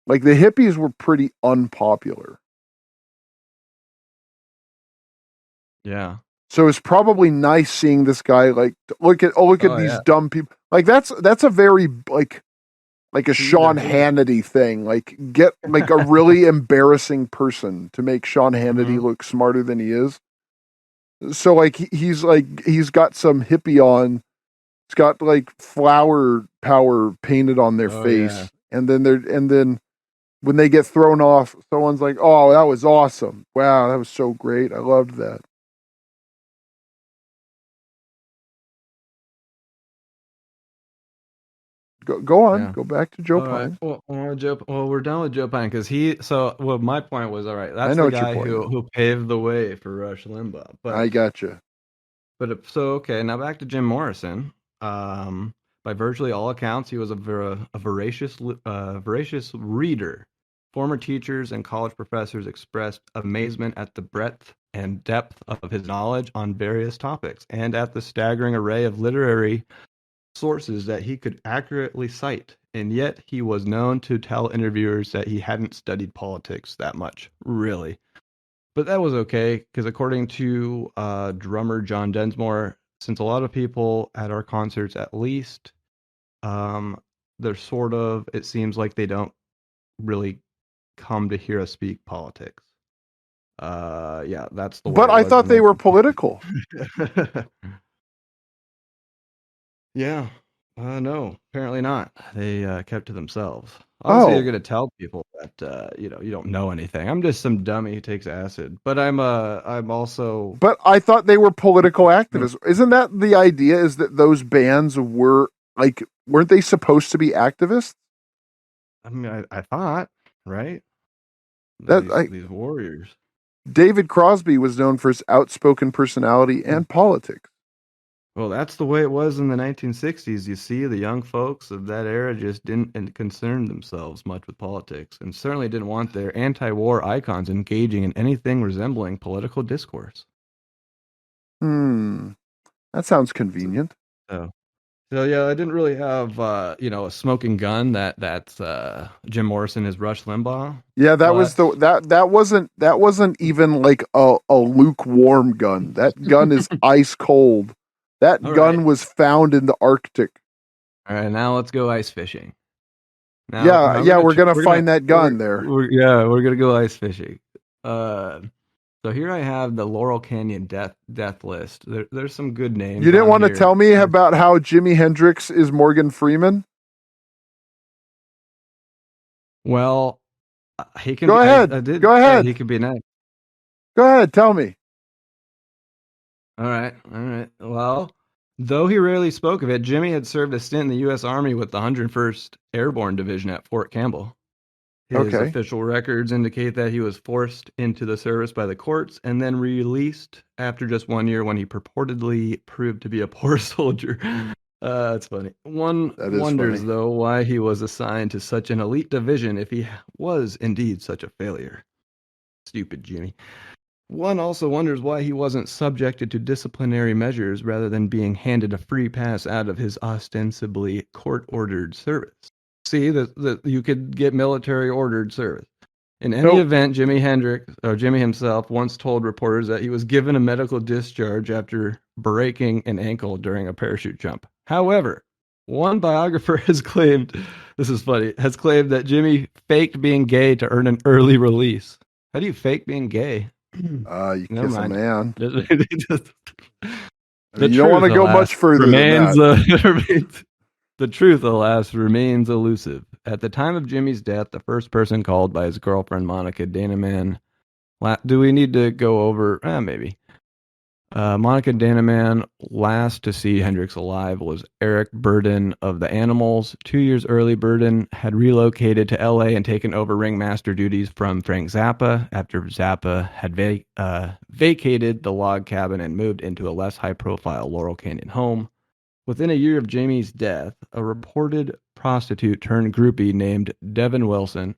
Like the hippies were pretty unpopular. yeah. So it's probably nice seeing this guy like look at Oh these yeah. dumb people. Like that's a very like a Who Sean they're hating. Hannity thing. Like get like a really embarrassing person to make Sean Hannity Mhm. look smarter than he is. So like he's got some hippie on. It's got like flower power painted on their Oh yeah. face, and then when they get thrown off, someone's like, "Oh, that was awesome! Wow, that was so great! I loved that." Go on, Yeah. go back to Joe All right. Pine. Well, we're done with Joe Pine because he. So, well, my point was, all right. I That's know the what your guy point is. who paved the way for Rush Limbaugh. I gotcha. So okay. Now back to Jim Morrison. By virtually all accounts, he was a voracious reader. Former teachers and college professors expressed amazement at the breadth and depth of his knowledge on various topics, and at the staggering array of literary sources that he could accurately cite, and yet he was known to tell interviewers that he hadn't studied politics that much, really. But that was okay, because according to drummer John Densmore, since a lot of people at our concerts, at least, um, they're sort of, it seems like they don't really come to hear us speak politics. Yeah, that's the way But it I was thought in they were political. 1950. Yeah. No, apparently not. They kept to themselves. Obviously, they're Oh, going to tell people that you don't know anything. I'm just some dummy who takes acid. But I'm also. but I thought they were political activists. Isn't that the idea? Is that those bands were like, weren't they supposed to be activists? I mean, I thought, right? That These warriors. David Crosby was known for his outspoken personality and politics. Well, that's the way it was in the 1960s. You see, the young folks of that era just didn't concern themselves much with politics, and certainly didn't want their anti-war icons engaging in anything resembling political discourse. That sounds convenient. So yeah, I didn't really have a smoking gun that's Jim Morrison is Rush Limbaugh. Yeah, that was that wasn't even like a lukewarm gun. That gun is ice cold. That All gun right. was found in the Arctic. All right, now let's go ice fishing. Yeah, we're gonna find that gun there. We're gonna go ice fishing. So here I have the Laurel Canyon death list. There's some good names. You didn't on want to here. tell me about how Jimi Hendrix is Morgan Freeman? Well, he can. Go ahead. I did. Go say ahead. He could be next. Go ahead, tell me. All right. Well, though he rarely spoke of it, Jimmy had served a stint in the U.S. Army with the 101st Airborne Division at Fort Campbell. His Okay. official records indicate that he was forced into the service by the courts and then released after just 1 year when he purportedly proved to be a poor soldier. That's funny. One That is wonders, funny. though, why he was assigned to such an elite division if he was indeed such a failure. Stupid Jimmy. One also wonders why he wasn't subjected to disciplinary measures rather than being handed a free pass out of his ostensibly court-ordered service. See, that you could get military-ordered service. In any Nope. event, Jimmy himself, once told reporters that he was given a medical discharge after breaking an ankle during a parachute jump. However, one biographer has claimed, this is funny, has claimed that Jimmy faked being gay to earn an early release. How do you fake being gay? You Never kiss a mind. man. The You don't want to go much further than that. The truth, alas, remains elusive. At the time of Jimmy's death, the first person called by his girlfriend Monica Danaman. Do we need to go over? Maybe. Monica Danaman, last to see Hendrix alive, was Eric Burden of the Animals. 2 years early, Burden had relocated to L.A. and taken over ringmaster duties from Frank Zappa after Zappa had vacated the log cabin and moved into a less high-profile Laurel Canyon home. Within a year of Jamie's death, a reported prostitute turned groupie named Devin Wilson,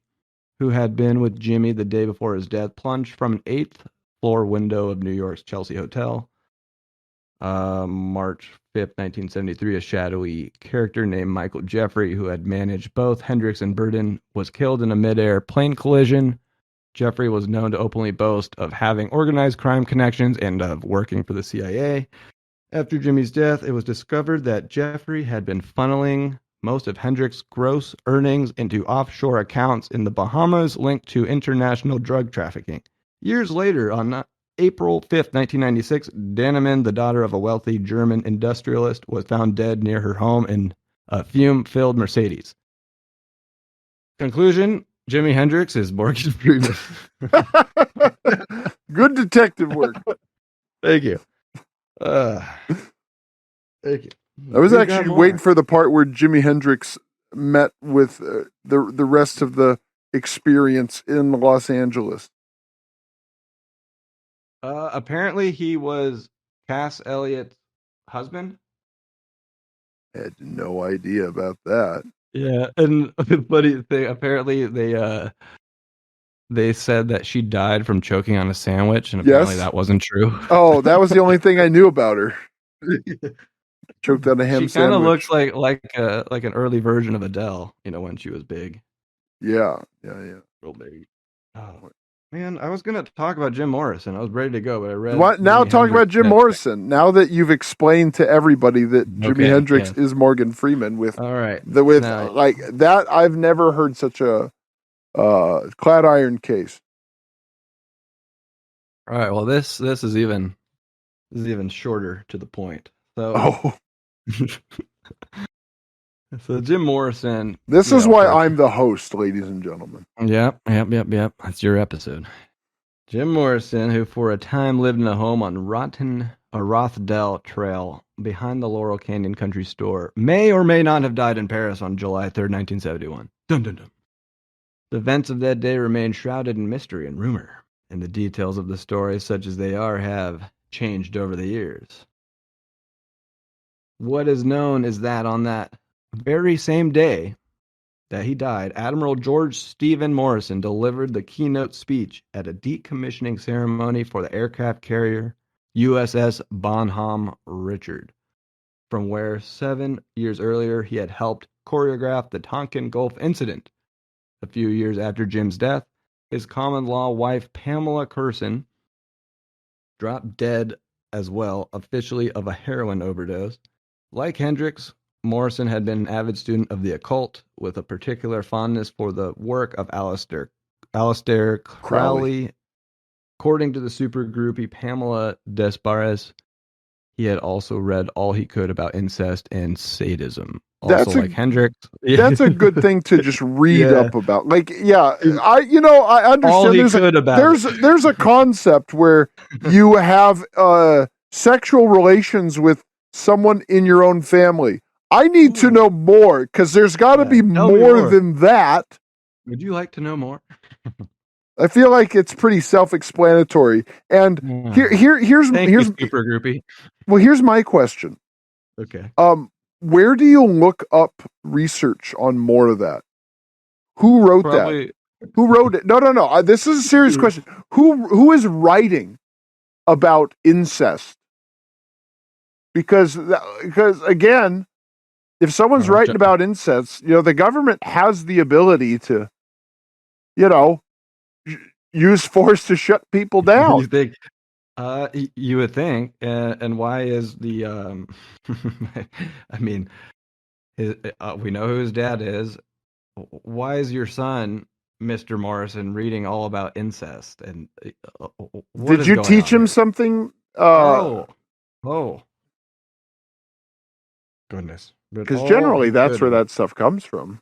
who had been with Jimmy the day before his death, plunged from an 8th floor window of New York's Chelsea Hotel. March 5th, 1973, a shadowy character named Michael Jeffrey, who had managed both Hendrix and Burden, was killed in a midair plane collision. Jeffrey was known to openly boast of having organized crime connections and of working for the CIA. After Jimmy's death, it was discovered that Jeffrey had been funneling most of Hendrix's gross earnings into offshore accounts in the Bahamas linked to international drug trafficking. Years later, on April 5th, 1996, Danaman, the daughter of a wealthy German industrialist, was found dead near her home in a fume-filled Mercedes. Conclusion, Jimi Hendrix is Morgan Freeman. Good detective work. Thank you. Thank you. I was actually waiting for the part where Jimi Hendrix met with the rest of the experience in Los Angeles. Apparently, he was Cass Elliott's husband. I had no idea about that. Yeah, and the funny thing, apparently they said that she died from choking on a sandwich, and apparently that wasn't true. Oh, that was the only thing I knew about her. Choked on a ham sandwich. She kind of looks like an early version of Adele, when she was big. Yeah. Real big. Oh man, I was gonna talk about Jim Morrison. I was ready to go, but I read. Now talk about Jim Morrison. Now that you've explained to everybody that Jimi Hendrix is Morgan Freeman with like that, I've never heard such a clad iron case. All right. Well, this is even shorter to the point. So So Jim Morrison. This is why I'm the host, ladies and gentlemen. Yep. That's your episode. Jim Morrison, who for a time lived in a home on Rothdale Trail behind the Laurel Canyon Country Store, may or may not have died in Paris on July 3rd, 1971. Dun, dun, dun. The events of that day remain shrouded in mystery and rumor, and the details of the story, such as they are, have changed over the years. What is known is that on that very same day that he died, Admiral George Stephen Morrison delivered the keynote speech at a decommissioning ceremony for the aircraft carrier USS Bonhomme Richard, from where 7 years earlier he had helped choreograph the Tonkin Gulf incident. A few years after Jim's death, his common-law wife Pamela Curson dropped dead as well, officially of a heroin overdose. Like Hendrix, Morrison had been an avid student of the occult, with a particular fondness for the work of Aleister Crowley. According to the super groupie Pamela Desbarres, he had also read all he could about incest and sadism. Also, like Hendrix. That's a good thing to just read up about. Like, I understand all he could about there's a concept where you have sexual relations with someone in your own family. I need to know more, because there's got to be more than that. Would you like to know more? I feel like it's pretty self-explanatory. And here's super groupie. Well, here's my question. Okay. Where do you look up research on more of that? Who wrote that? Who wrote it? No. This is a serious question. Who is writing about incest? Because again, if someone's writing about incest, the government has the ability to, use force to shut people down. You think? You would think, and why is the? I mean, we know who his dad is. Why is your son, Mr. Morrison, reading all about incest? And did you teach him something? Oh, goodness! Because generally, that's where that stuff comes from.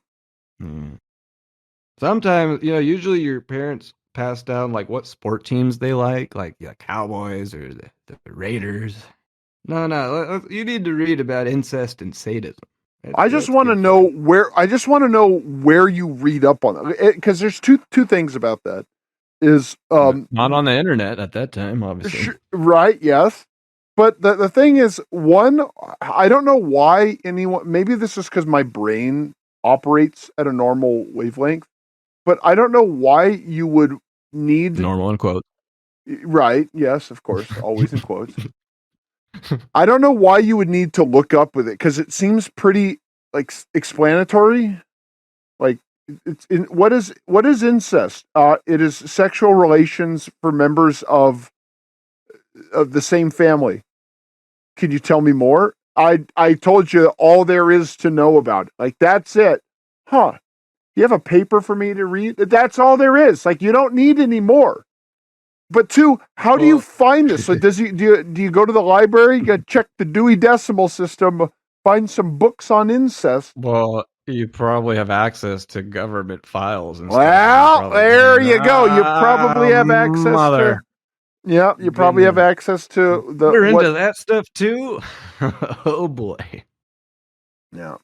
Sometimes, usually your parents pass down like what sport teams they like the Cowboys or the Raiders. No, you need to read about incest and sadism. I just want to know where you read up on it, because there's two things about that. Is not on the internet at that time, obviously. Right? Yes, but the thing is, one, I don't know why anyone. Maybe this is because my brain operates at a normal wavelength. But I don't know why you would need... Normal in quotes. Right. Yes, of course. Always in quotes. I don't know why you would need to look up with it, because it seems pretty explanatory. Like, what is incest? It is sexual relations for members of the same family. Can you tell me more? I told you all there is to know about it. Like, that's it. Huh. You have a paper for me to read? That's all there is. Like, you don't need any more. But two, how do you find this? So do you go to the library? You got to check the Dewey Decimal System, find some books on incest. Well, you probably have access to government files and stuff. Well, there you go. You probably have access to... Yeah, you probably have access to the... We're into that stuff too? Oh, boy. Yeah.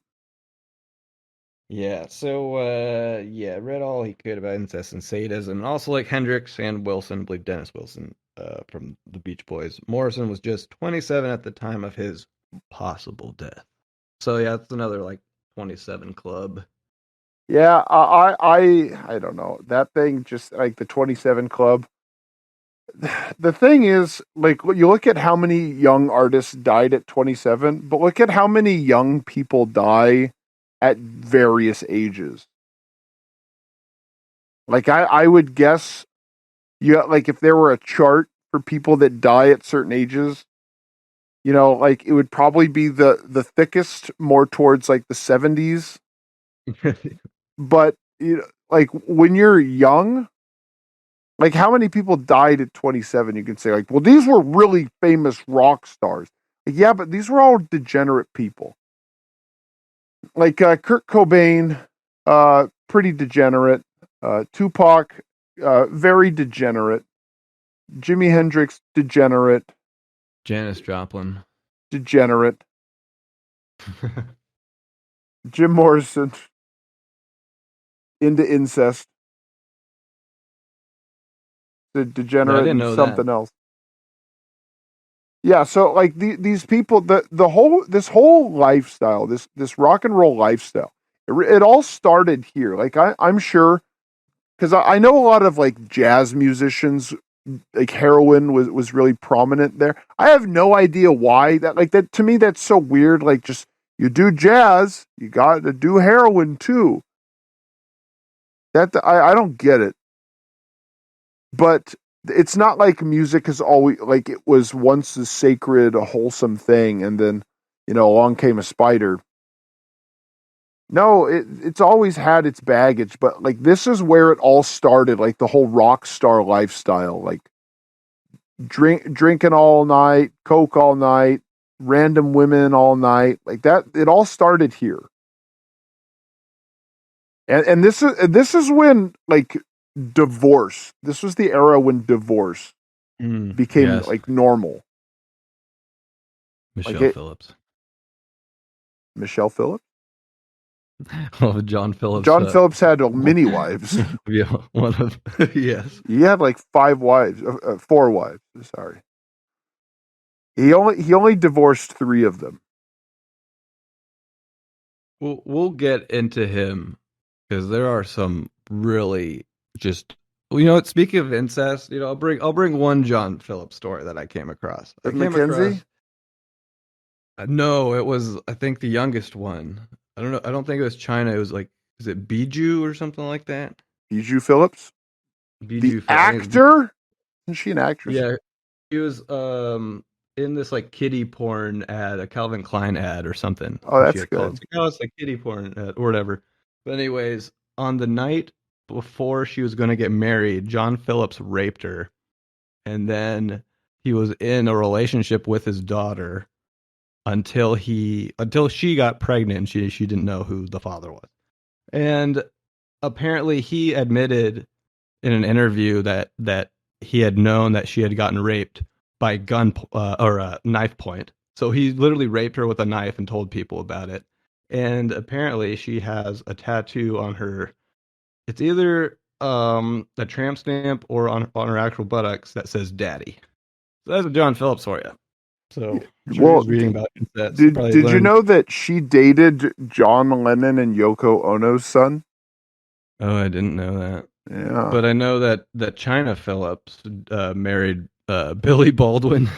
Yeah, so, read all he could about incest and sadism. And also, like Hendrix and Wilson, I believe Dennis Wilson from the Beach Boys. Morrison was just 27 at the time of his possible death. So, yeah, it's another, 27 club. Yeah, I don't know. That thing, just like the 27 club. The thing is, you look at how many young artists died at 27, but look at how many young people die at various ages. I would guess, if there were a chart for people that die at certain ages, it would probably be the thickest more towards the 70s. But when you're young, how many people died at 27? You can say well, these were really famous rock stars. Yeah, but these were all degenerate people. like Kurt Cobain, pretty degenerate. Tupac, very degenerate. Jimi Hendrix, degenerate. Janis Joplin. Degenerate. Jim Morrison, into incest. The degenerate didn't and know something that. else. Yeah, so like these people, this whole lifestyle, this rock and roll lifestyle, it all started here. Like I'm sure, because I know a lot of like jazz musicians, like heroin was really prominent there. I have no idea why that to me that's so weird. Like just you do jazz, you got to do heroin too. I don't get it. But it's not like music is always like it was once a sacred, a wholesome thing, and then along came a spider. No, it's always had its baggage, but like this is where it all started, like the whole rock star lifestyle, like drinking all night, coke all night, random women all night, like that. It all started here, and this is when like divorce. This was the era when divorce became Yes. like normal. Michelle Phillips. Michelle Phillips? Oh, John Phillips. John Phillips had many wives. Yeah, one of yes. He had like 4 wives. Sorry. He only divorced 3 of them. We'll get into him because there are some really just speaking of incest, I'll bring one John Phillips story that I came across. Mackenzie? No, it was I think the youngest one. I don't know. I don't think it was China. It was like, is it Bijou or something like that? Bijou Phillips? Bijou the actor? Isn't she an actress? Yeah, he was in this like kiddie porn ad, a Calvin Klein ad or something. Oh, that's good. It's like kiddie porn ad or whatever. But anyways, on the night before she was going to get married, John Phillips raped her, and then he was in a relationship with his daughter until she got pregnant. She didn't know who the father was, and apparently he admitted in an interview that he had known that she had gotten raped by gun or knife point. So he literally raped her with a knife and told people about it. And apparently she has a tattoo on her. It's either a tramp stamp or on her actual buttocks that says "Daddy." So that's a John Phillips for you. So I'm sure he was reading about that. Did you know that she dated John Lennon and Yoko Ono's son? Oh, I didn't know that. Yeah, but I know that China Phillips married Billy Baldwin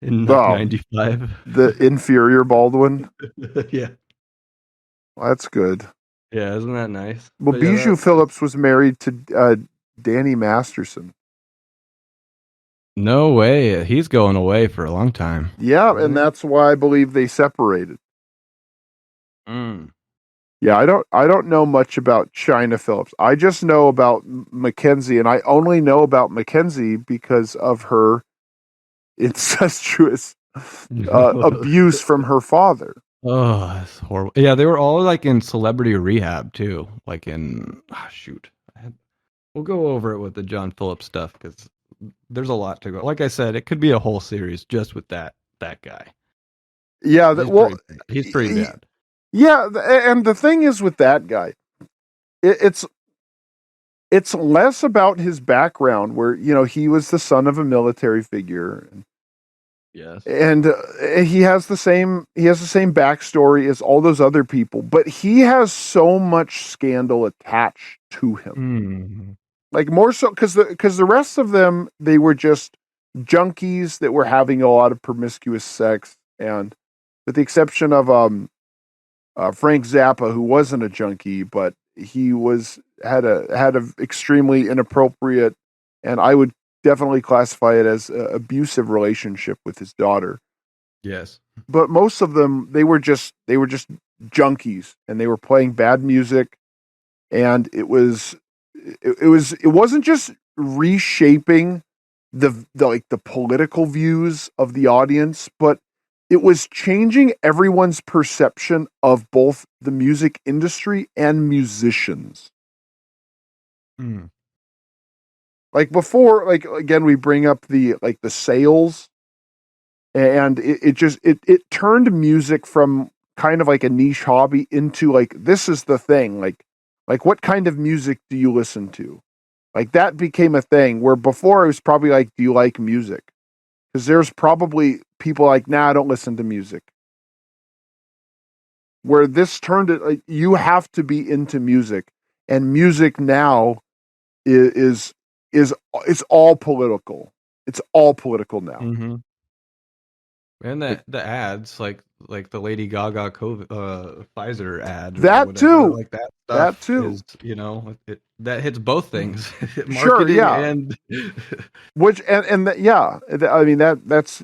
in 1995. The inferior Baldwin. Yeah. Well, that's good. Yeah, isn't that nice? Well, Bijou Phillips was married to Danny Masterson. No way. He's going away for a long time. Yeah, and that's why I believe they separated. Yeah, I don't know much about China Phillips. I just know about Mackenzie, and I only know about Mackenzie because of her incestuous abuse from her father. Oh, that's horrible. Yeah, they were all like in celebrity rehab too. Like in we'll go over it with the John Phillips stuff because there's a lot to go. Like I said, it could be a whole series just with that guy. Yeah, he's pretty bad. Yeah, and the thing is with that guy, it's less about his background, where he was the son of a military figure. Yes, and he has the same backstory as all those other people, but he has so much scandal attached to him. Like more so because the rest of them, they were just junkies that were having a lot of promiscuous sex, and with the exception of Frank Zappa, who wasn't a junkie, but he had a extremely inappropriate, and I would definitely classify it as an abusive relationship with his daughter. Yes. But most of them, they were just junkies, and they were playing bad music, and it wasn't just reshaping the political views of the audience, but it was changing everyone's perception of both the music industry and musicians. Mm. Like before, like again, we bring up the sales, and it turned music from kind of like a niche hobby into like, this is the thing. Like what kind of music do you listen to? Like that became a thing, where before it was probably like, do you like music? Because there's probably people like, nah, I don't listen to music. Where this turned it, like, you have to be into music, and music now is it's all political. It's all political now. Mm-hmm. And the ads, like the Lady Gaga Pfizer ad, or That whatever, too. like that That stuff too. is, that hits both things, marketing Sure, yeah. and Which yeah, I mean that's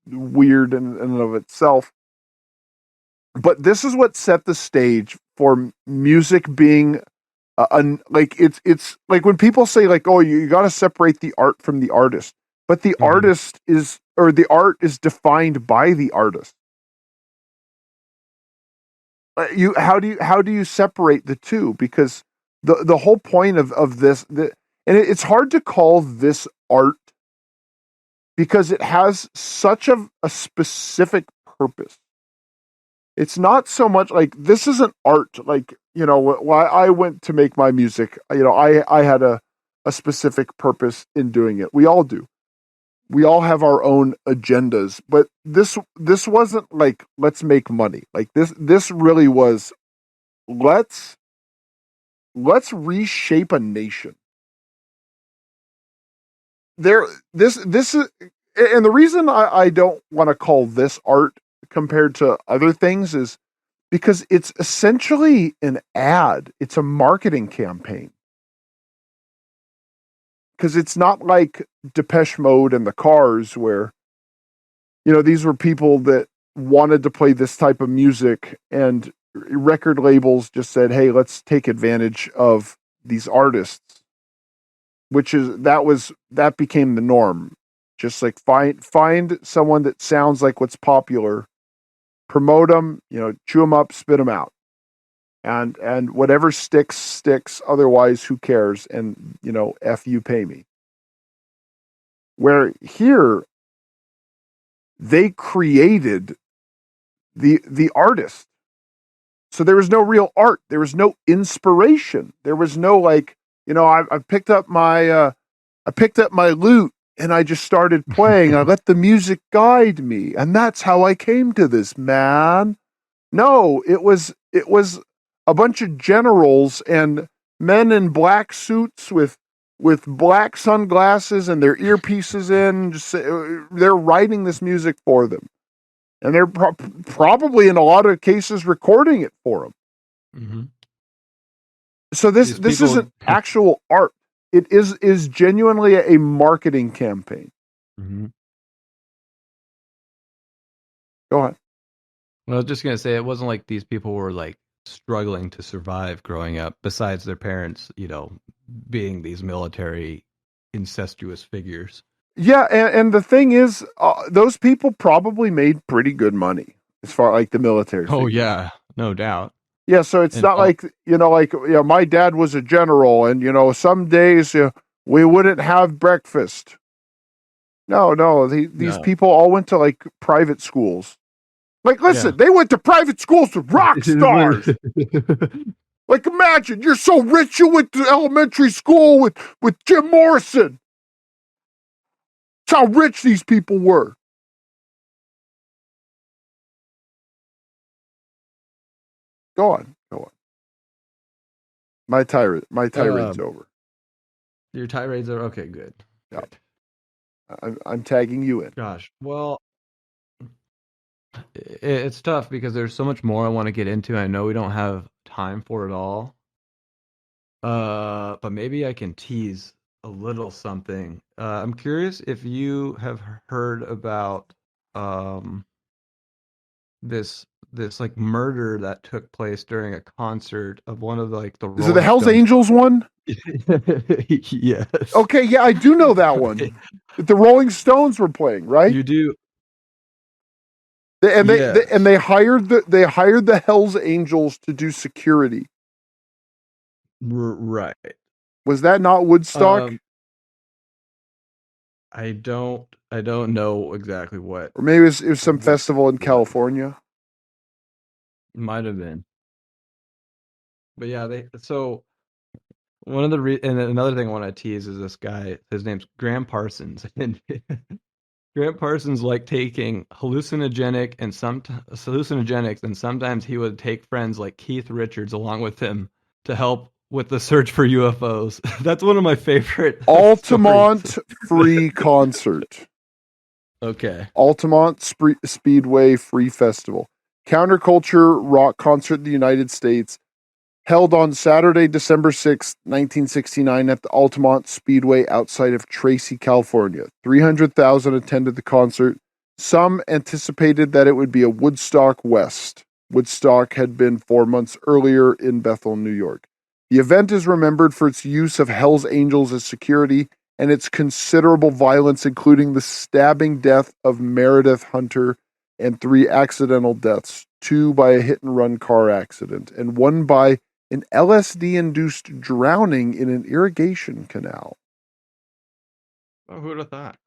weird in and of itself. But this is what set the stage for music being like, it's like when people say like, oh, you got to separate the art from the artist, but the artist is, or the art is defined by the artist. How do you separate the two? Because the whole point of this, and it's hard to call this art because it has such a specific purpose. It's not so much like, this isn't art. Like, why I went to make my music, I had a specific purpose in doing it. We all do. We all have our own agendas, but this wasn't like, let's make money. Like this really was, let's reshape a nation. This is, and the reason I don't want to call this art compared to other things is because it's essentially an ad. It's a marketing campaign. Because it's not like Depeche Mode and the Cars, where, these were people that wanted to play this type of music, and record labels just said, hey, let's take advantage of these artists, that became the norm. Just like, find someone that sounds like what's popular, promote them, chew them up, spit them out. And whatever sticks. Otherwise, who cares? And F you, pay me. Where here, they created the artist, so there was no real art. There was no inspiration. There was no like, I picked up my lute and I just started playing. I let the music guide me, and that's how I came to this, man. No, it was a bunch of generals and men in black suits with black sunglasses and their earpieces in. Just they're writing this music for them, and they're probably in a lot of cases recording it for them. Mm-hmm. So this isn't actual art. It is genuinely a marketing campaign. Mm-hmm. Go ahead. Well, I was just gonna say, it wasn't like these people were like struggling to survive growing up, besides their parents, being these military incestuous figures. Yeah, and the thing is, those people probably made pretty good money as far like the military. Oh figures. yeah, no doubt. Yeah, so it's not like, my dad was a general, and some days we wouldn't have breakfast. No, these people all went to like private schools. Like, listen, they went to private schools with rock stars. Like, imagine, you're so rich, you went to elementary school with Jim Morrison. That's how rich these people were. Go on. My tirade's over. Your tirades are okay. Good. Yeah. I'm tagging you in. Gosh, well, it's tough because there's so much more I want to get into. I know we don't have time for it all. But maybe I can tease a little something. I'm curious if you have heard about this like murder that took place during a concert of one of like the Is it the Hells Angels one? Yes. Okay, yeah, I do know that one. The Rolling Stones were playing, right? You do. They hired the Hell's Angels to do security. Right. Was that not Woodstock? I don't know exactly what. Or maybe it was some festival in California. Might have been. But yeah, so one of the and another thing I want to tease is this guy. His name's Graham Parsons, and Graham Parsons liked taking hallucinogenics, and sometimes he would take friends like Keith Richards along with him to help with the search for UFOs. That's one of my favorite. Altamont Free Concert. Okay. Altamont Speedway Free Festival. Counterculture rock concert in the United States. Held on Saturday, December 6th, 1969 at the Altamont Speedway outside of Tracy, California. 300,000 attended the concert. Some anticipated that it would be a Woodstock West. Woodstock had been 4 months earlier in Bethel, New York. The event is remembered for its use of Hell's Angels as security and its considerable violence, including the stabbing death of Meredith Hunter and 3 accidental deaths, 2 by a hit-and-run car accident, and 1 by an LSD-induced drowning in an irrigation canal. Oh, who would have thought?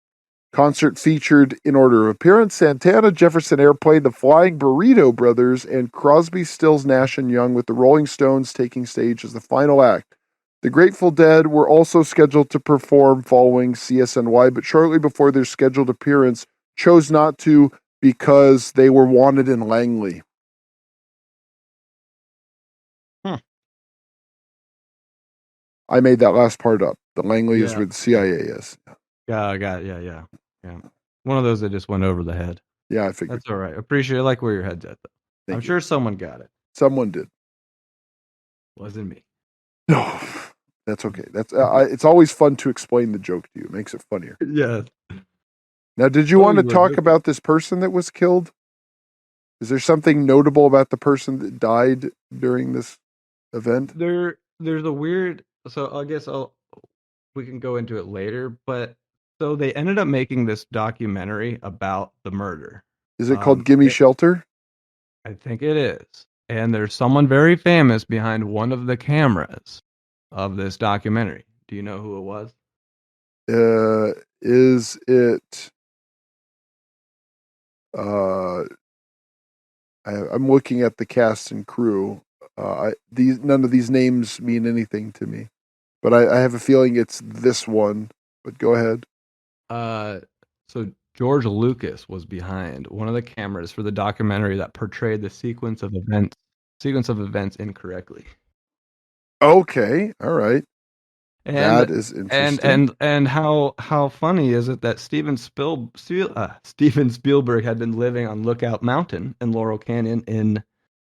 Concert featured, in order of appearance, Santana, Jefferson Airplane, the Flying Burrito Brothers, and Crosby, Stills, Nash & Young, with the Rolling Stones taking stage as the final act. The Grateful Dead were also scheduled to perform following CSNY, but shortly before their scheduled appearance, chose not to because they were wanted in Langley. I made that last part up. The Langley is where the CIA is. Yeah, I got it. Yeah. One of those that just went over the head. Yeah, I figured. That's all right. Appreciate it. I like where your head's at, though. I'm sure someone got it. Someone did. Wasn't me. No, that's okay. That's it's always fun to explain the joke to you. It makes it funnier. Yeah. Now, did you want to talk about this person that was killed? Is there something notable about the person that died during this event? There's a weird. So I guess we can go into it later. But so they ended up making this documentary about the murder. Is it called Gimme Shelter? I think it is. And there's someone very famous behind one of the cameras of this documentary. Do you know who it was? Is it? I'm looking at the cast and crew. None of these names mean anything to me, but I have a feeling it's this one. But go ahead. So George Lucas was behind one of the cameras for the documentary that portrayed the sequence of events incorrectly. Okay, all right. That is interesting. And how funny is it that Steven Spielberg had been living on Lookout Mountain in Laurel Canyon in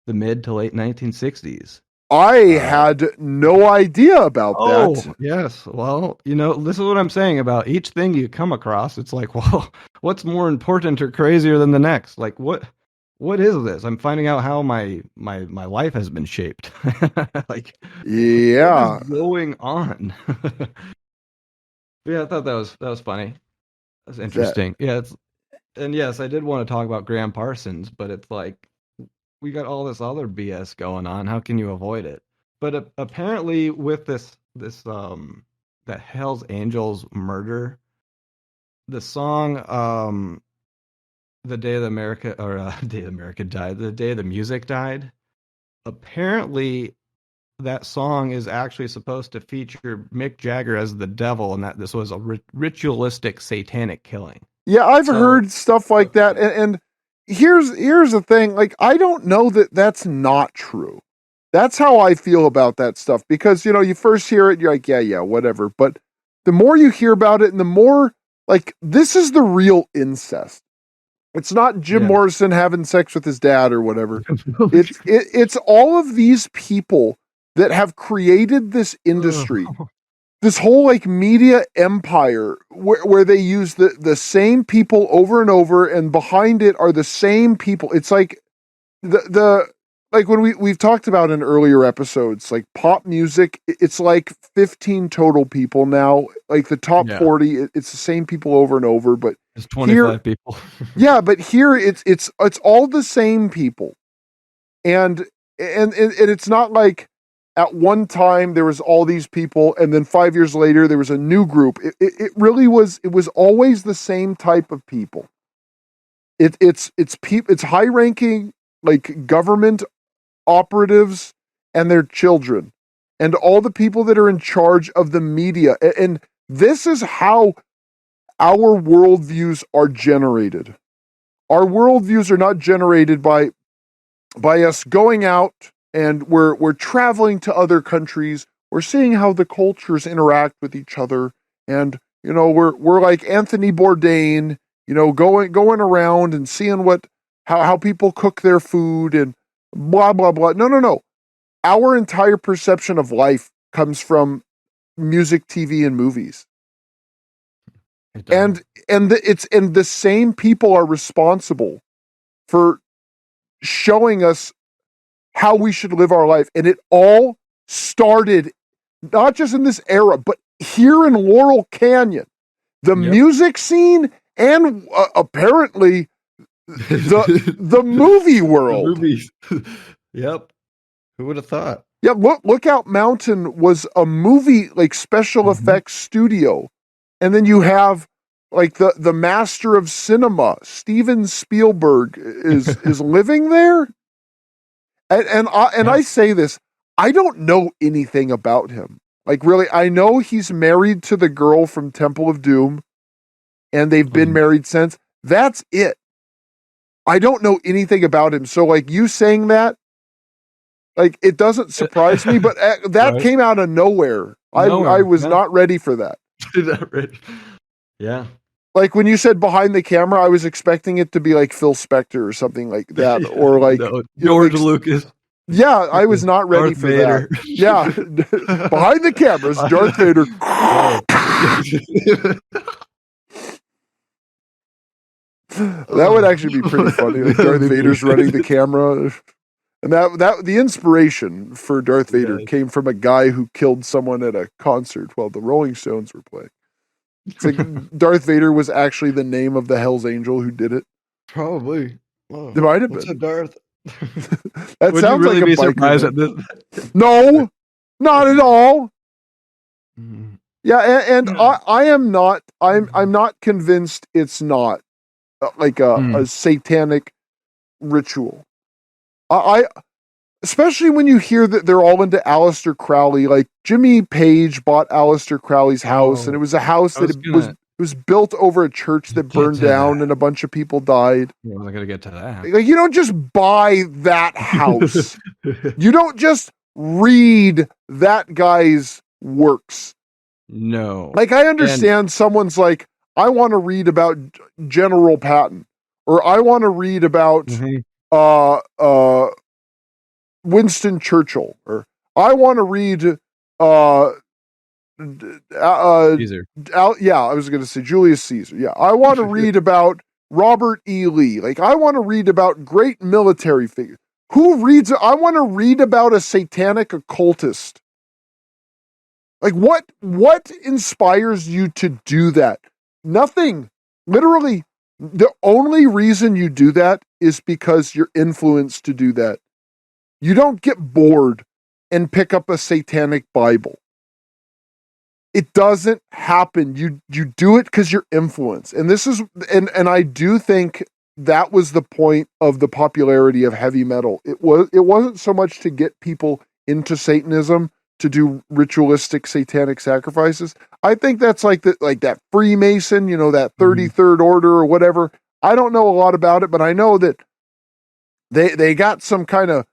the mid to late 1960s. I had no idea about that. Oh, yes. Well, this is what I'm saying about each thing you come across. It's like, well, what's more important or crazier than the next? Like, what is this? I'm finding out how my life has been shaped. Like, yeah, what is going on? Yeah, I thought that was funny. That's interesting. And yes, I did want to talk about Graham Parsons, but it's like, we got all this other BS going on. How can you avoid it? But apparently, with this that Hell's Angels murder, the song "The Day the America" or "Day America Died," the day the music died. Apparently, that song is actually supposed to feature Mick Jagger as the devil, and that this was a ritualistic satanic killing. Yeah, I've heard stuff like that, and here's the thing. Like, I don't know that that's not true. That's how I feel about that stuff, because you first hear it, you're like, yeah, whatever. But the more you hear about it, and the more, like, this is the real incest. It's not Jim Morrison having sex with his dad or whatever. It's all of these people that have created this industry, this whole like media empire where they use the same people over and over, and behind it are the same people. It's like like when we've talked about in earlier episodes, like pop music, it's like 15 total people now. Like the top 40, it's the same people over and over, but It's 25 people. Yeah, but here it's all the same people. And it's not like at one time there was all these people and then 5 years later there was a new group. It really was, it was always the same type of people. It's high ranking, like, government operatives and their children and all the people that are in charge of the media. And this is how our worldviews are generated. Our worldviews are not generated by us going out and we're traveling to other countries. We're seeing how the cultures interact with each other, and we're like Anthony Bourdain, going around and seeing how people cook their food and blah blah blah. No. Our entire perception of life comes from music, TV, and movies. And the same people are responsible for showing us how we should live our life. And it all started not just in this era, but here in Laurel Canyon. The music scene and apparently the movie world. The movies. Yep. Who would have thought? Yeah, Lookout Mountain was a movie, like, special effects studio. And then you have, like, the master of cinema, Steven Spielberg, is living there. And I say this, I don't know anything about him. Like, really, I know he's married to the girl from Temple of Doom, and they've been married since. That's it. I don't know anything about him. So, like, you saying that, like, it doesn't surprise me, but that Right. came out of nowhere. I was not ready for that. Yeah. Like, when you said behind the camera, I was expecting it to be like Phil Spector or something like that, or like George Lucas. Yeah, I was not ready for Vader. that. Yeah, behind the cameras, Darth Vader. That would actually be pretty funny. Like, Darth Vader's running the camera. And that the inspiration for Darth Vader came from a guy who killed someone at a concert while the Rolling Stones were playing. It's like Darth Vader was actually the name of the Hell's Angel who did it. Probably. Oh, It might have what's been. a Darth? That Would sounds you really like be a biker surprised name. at this? No, not at all. Mhm. Yeah, and I am not. I'm not convinced it's not like a satanic ritual. I especially when you hear that they're all into Aleister Crowley. Like, Jimmy Page bought Aleister Crowley's house, and it was a house that was built over a church that burned down, and a bunch of people died. I wasn't gonna get to that. Like, you don't just buy that house. You don't just read that guy's works. No. Like, I understand someone's like, I want to read about General Patton, or I want to read about Winston Churchill, or I want to read Caesar. I was going to say Julius Caesar. Yeah, I want to read about Robert E. Lee. Like, I want to read about great military figures. Who reads? I want to read about a satanic occultist. Like, what inspires you to do that? Nothing. Literally, the only reason you do that is because you're influenced to do that. You don't get bored and pick up a satanic Bible. It doesn't happen. You do it because you're influenced. And this is and I do think that was the point of the popularity of heavy metal. It wasn't so much to get people into Satanism, to do ritualistic satanic sacrifices. I think that's like that Freemason, that 33rd Order or whatever. I don't know a lot about it, but I know that they got some kind of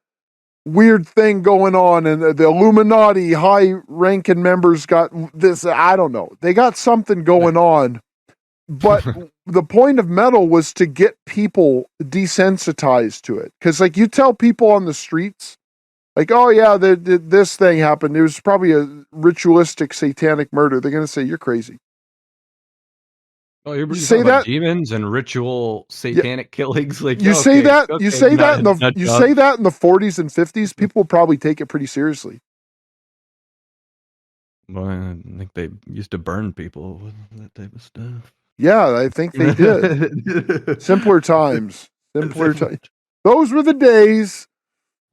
weird thing going on, and the Illuminati high-ranking members got this. I don't know. They got something going on, but the point of metal was to get people desensitized to it. Because, like, you tell people on the streets, like, oh yeah, this thing happened. It was probably a ritualistic satanic murder. They're going to say, you're crazy. Oh, you're say talking that about demons and ritual satanic killings. Like, you say that in the 40s and 50s, people will probably take it pretty seriously. Well, I think they used to burn people with that type of stuff. Yeah, I think they did. Simpler times. Those were the days.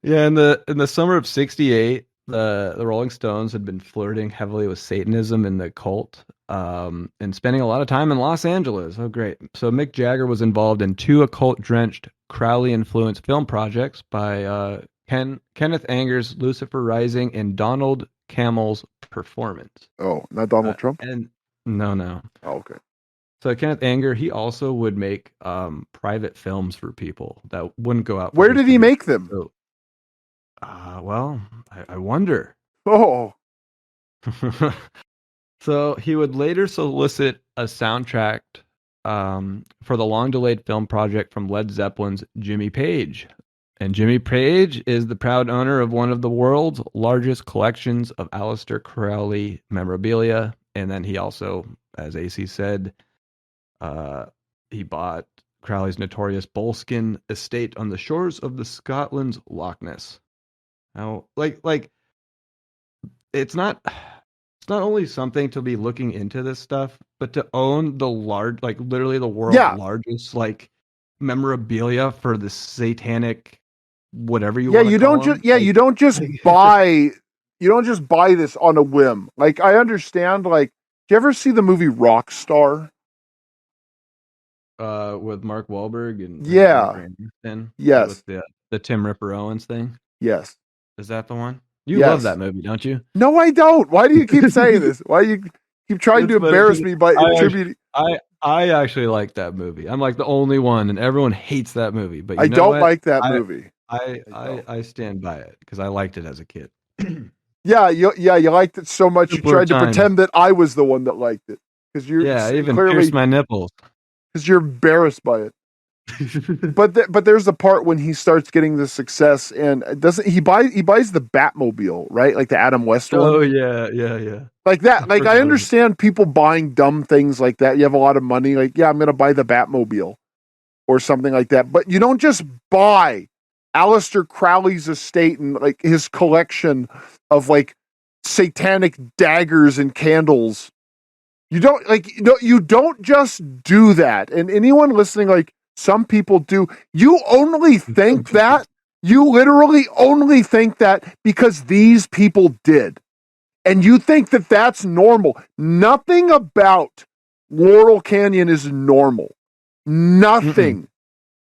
Yeah, in the summer of '68, the Rolling Stones had been flirting heavily with Satanism and the cult, and spending a lot of time in Los Angeles. Oh, great! So Mick Jagger was involved in 2 occult-drenched, Crowley-influenced film projects by Kenneth Anger's Lucifer Rising and Donald Cammell's Performance. Oh, not Donald Trump? And no. Oh, okay. So Kenneth Anger, he also would make private films for people that wouldn't go out. Where did he make them? So, well, I wonder. Oh. So he would later solicit a soundtrack for the long-delayed film project from Led Zeppelin's Jimmy Page. And Jimmy Page is the proud owner of one of the world's largest collections of Aleister Crowley memorabilia. And then he also, as AC said, he bought Crowley's notorious Boleskine estate on the shores of the Scotland's Loch Ness. Now, like, it's not only something to be looking into this stuff, but to own the literally the world's largest memorabilia for the satanic whatever you want. You don't just buy this on a whim. Like, I understand. Like, do you ever see the movie Rockstar? With Mark Wahlberg and yes, with the Tim Ripper Owens thing. Yes, is that the one? You love that movie, don't you? No, I don't. Why do you keep saying this? Why do you keep trying to embarrass me by attributing? I actually like that movie. I'm like the only one, and everyone hates that movie. But I don't like that movie. I stand by it because I liked it as a kid. You liked it so much you tried to pretend that I was the one that liked it because you're even pierced my nipples because you're embarrassed by it. but there's the part when he starts getting the success and he buys the Batmobile, right? Like the Adam West one. Oh yeah. Like that. Like I understand people buying dumb things like that. You have a lot of money. Like, yeah, I'm gonna buy the Batmobile or something like that. But you don't just buy Aleister Crowley's estate and like his collection of like satanic daggers and candles. You don't just do that. And anyone listening, like, some people do. You only think that. You literally only think that because these people did. And you think that that's normal. Nothing about Laurel Canyon is normal. Nothing. Mm-mm.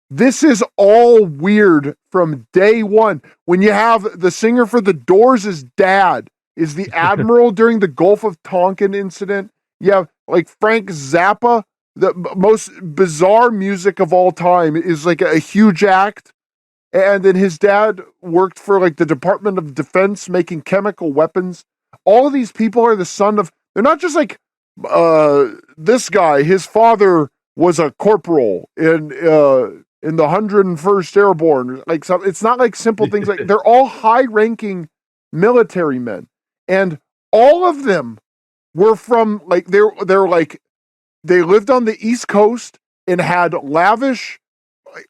This is all weird from day one. When you have the singer for The Doors' dad is the admiral during the Gulf of Tonkin incident. You have like Frank Zappa. The most bizarre music of all time is like a huge act. And then his dad worked for like the Department of Defense making chemical weapons. All of these people are the son of, they're not just like this guy. His father was a corporal in the 101st Airborne. Like it's not like simple things. Like they're all high-ranking military men. And all of them were from like, they're like, they lived on the East Coast and had lavish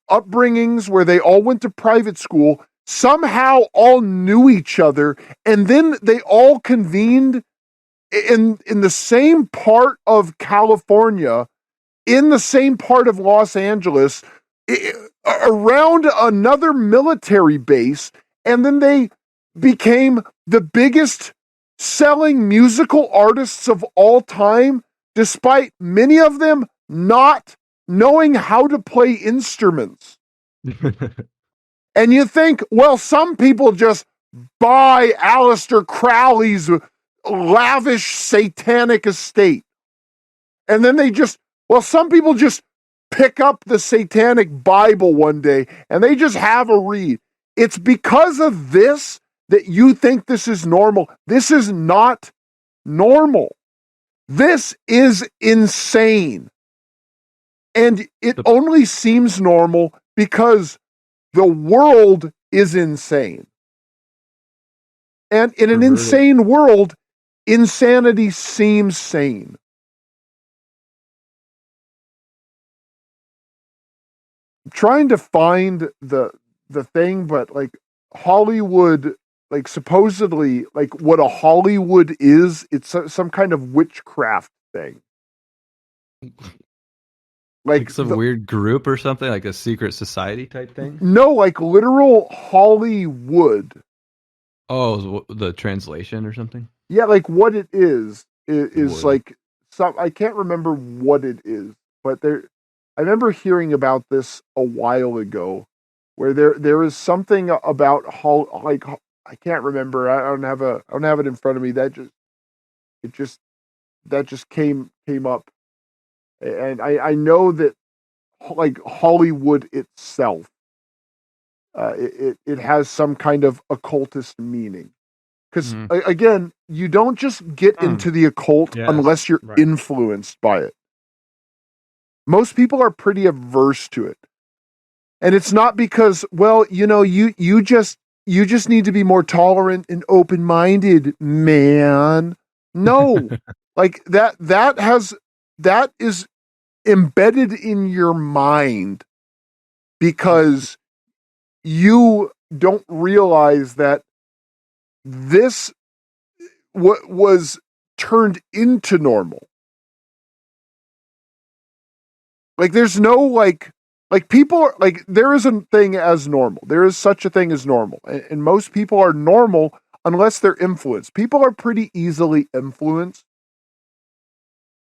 upbringings where they all went to private school, somehow all knew each other, and then they all convened in the same part of California, in the same part of Los Angeles, around another military base, and then they became the biggest selling musical artists of all time, despite many of them not knowing how to play instruments. And you think, well, some people just buy Aleister Crowley's lavish satanic estate. And then some people just pick up the satanic Bible one day and they just have a read. It's because of this that you think this is normal. This is not normal. This is insane. And it only seems normal because the world is insane. And in an insane world, insanity seems sane. I'm trying to find the thing, but like Hollywood, like supposedly, like what a Hollywood is, it's some kind of witchcraft thing. Like some weird group or something, like a secret society type thing? No, like literal Hollywood. Oh, the translation or something? Yeah, like what it is like some, I can't remember what it is, but I remember hearing about this a while ago, where there is something about like I can't remember. I don't have it in front of me. That just came up, and I know that like Hollywood itself, it has some kind of occultist meaning. Because again, you don't just get into the occult unless you're influenced by it. Most people are pretty averse to it. And it's not because, well, you just need to be more tolerant and open-minded, man. No. Like that is embedded in your mind because you don't realize that this what was turned into normal. Like there's no like people are like, there is a thing as normal. There is such a thing as normal. And most people are normal unless they're influenced. People are pretty easily influenced.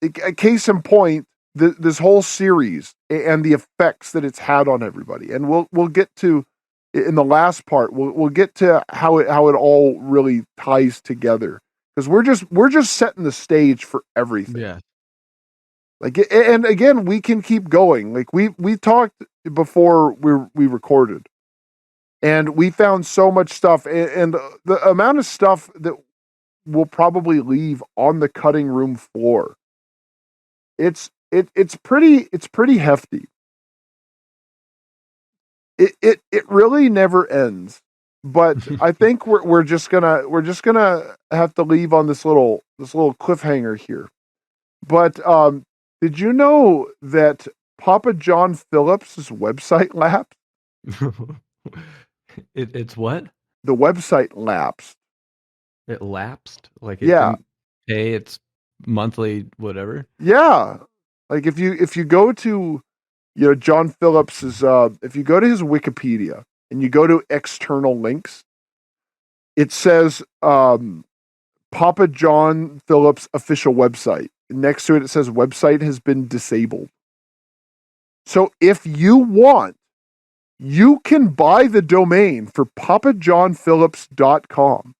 A case in point, this whole series and the effects that it's had on everybody. And we'll get to in the last part. We'll get to how it all really ties together, because we're just setting the stage for everything. Yeah. Like, and again, we can keep going. Like we talked before we recorded, and we found so much stuff, and the amount of stuff that we'll probably leave on the cutting room floor. It's pretty hefty. It really never ends. But I think we're just gonna have to leave on this little cliffhanger here. But did you know that Papa John Phillips' website lapsed? It's what? The website lapsed. It lapsed? Like it didn't pay its monthly whatever? Yeah. Like if you go to John Phillips's if you go to his Wikipedia and you go to external links, it says Papa John Phillips official website. Next to it, it says website has been disabled. So if you want, you can buy the domain for papajohnphillips.com.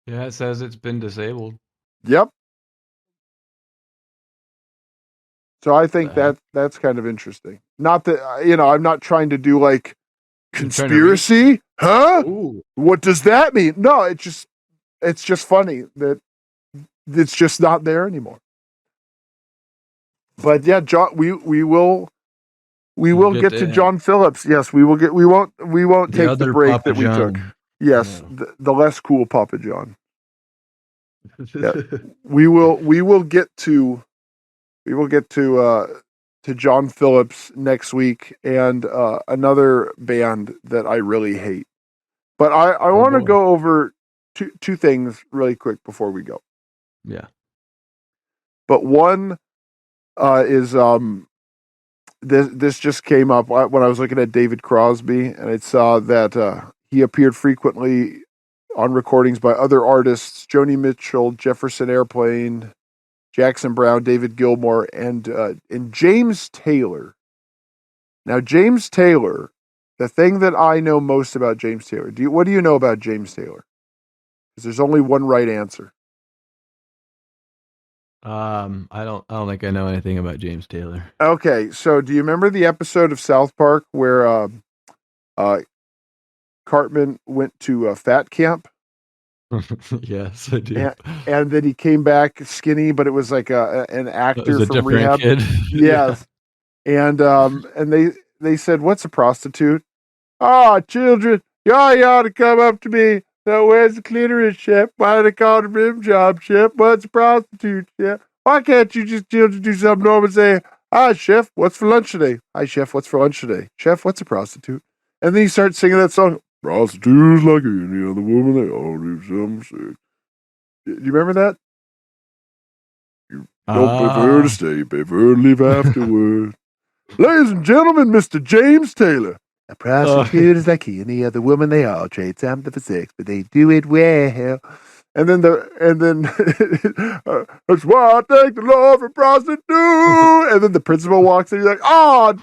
Yeah, it says it's been disabled. Yep. So I think that's kind of interesting. Not that, I'm not trying to do like conspiracy, huh? Ooh. What does that mean? No, it's just funny that it's just not there anymore. But yeah, John, we will get to John Phillips. Yes, we will get. We won't take the break Papa that we John. Took. Yes, yeah. the less cool Papa John. Yeah. we will get to John Phillips next week, and another band that I really hate. But I want to go over two things really quick before we go. Yeah. But one is this just came up when I was looking at David Crosby, and I saw that he appeared frequently on recordings by other artists: Joni Mitchell, Jefferson Airplane, Jackson Browne, David Gilmour, and James Taylor. Now, James Taylor, the thing that I know most about James Taylor, what do you know about James Taylor? Because there's only one right answer. I don't think I know anything about James Taylor. Okay, so do you remember the episode of South Park where Cartman went to fat camp? Yes, I do. And then he came back skinny, but it was like an actor from rehab. Kid. Yes. Yeah. And they said, "What's a prostitute?" "Ah, children, y'all ought to come up to me. So where's the clitoris, chef? Why do they call it a rim job, chef? What's a prostitute, chef? Why can't you just children do something normal and say, 'Hi, chef, what's for lunch today?' 'Hi, chef, what's for lunch today?' 'Chef, what's a prostitute?'" And then he starts singing that song, "Prostitutes like any other woman, they all do something sick." Do you remember that? Don't prefer to stay, prefer to leave afterward. Ladies and gentlemen, Mr. James Taylor. A prostitute is like any other woman. They all trade something for sex, but they do it well. And then that's why I thank the Lord for prostitute. And then the principal walks in. He's like, "Oh,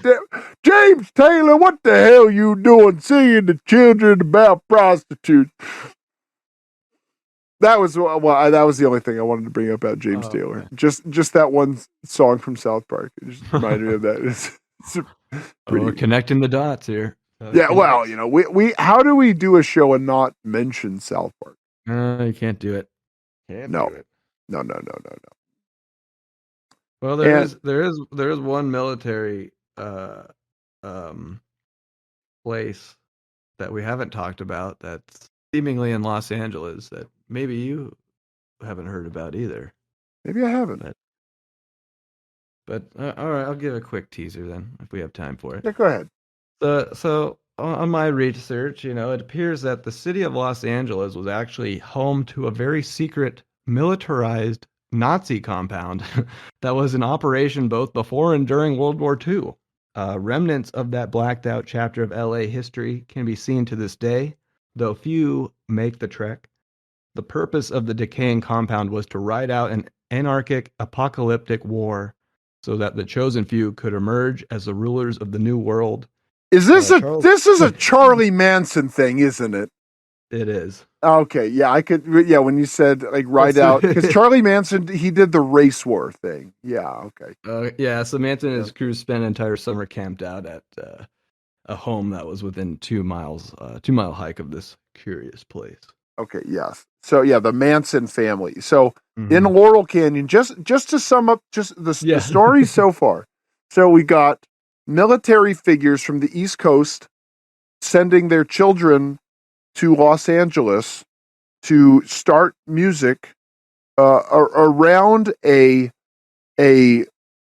James Taylor, what the hell you doing singing to children about prostitutes?" That was the only thing I wanted to bring up about James Taylor. Okay. Just that one song from South Park. It just reminded me of that. We're connecting the dots here. Yeah, well, we how do we do a show and not mention South Park? You can't do it. No. No. Well, there is one military place that we haven't talked about that's seemingly in Los Angeles that maybe you haven't heard about either. Maybe I haven't. But all right, I'll give a quick teaser then if we have time for it. Yeah, go ahead. So on my research, it appears that the city of Los Angeles was actually home to a very secret militarized Nazi compound that was in operation both before and during World War II. Remnants of that blacked out chapter of LA history can be seen to this day, though few make the trek. The purpose of the decaying compound was to ride out an anarchic, apocalyptic war so that the chosen few could emerge as the rulers of the new world. Is this this is a Charlie Manson thing, isn't it? It is. Okay, yeah, I could. Yeah, when you said like ride out, because Charlie Manson, he did the race war thing. Yeah, okay. Yeah, so Manson and his crew spent an entire summer camped out at a home that was within 2 miles, 2-mile hike of this curious place. Okay, yes. So yeah, the Manson family. So in Laurel Canyon, just to sum up, just the story so far. So we got military figures from the East Coast sending their children to Los Angeles to start music around a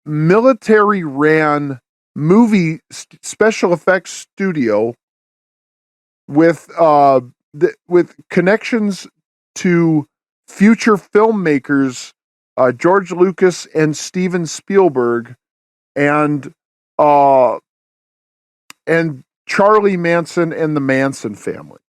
military-ran movie special effects studio with connections to future filmmakers, George Lucas and Steven Spielberg, and Charlie Manson and the Manson family.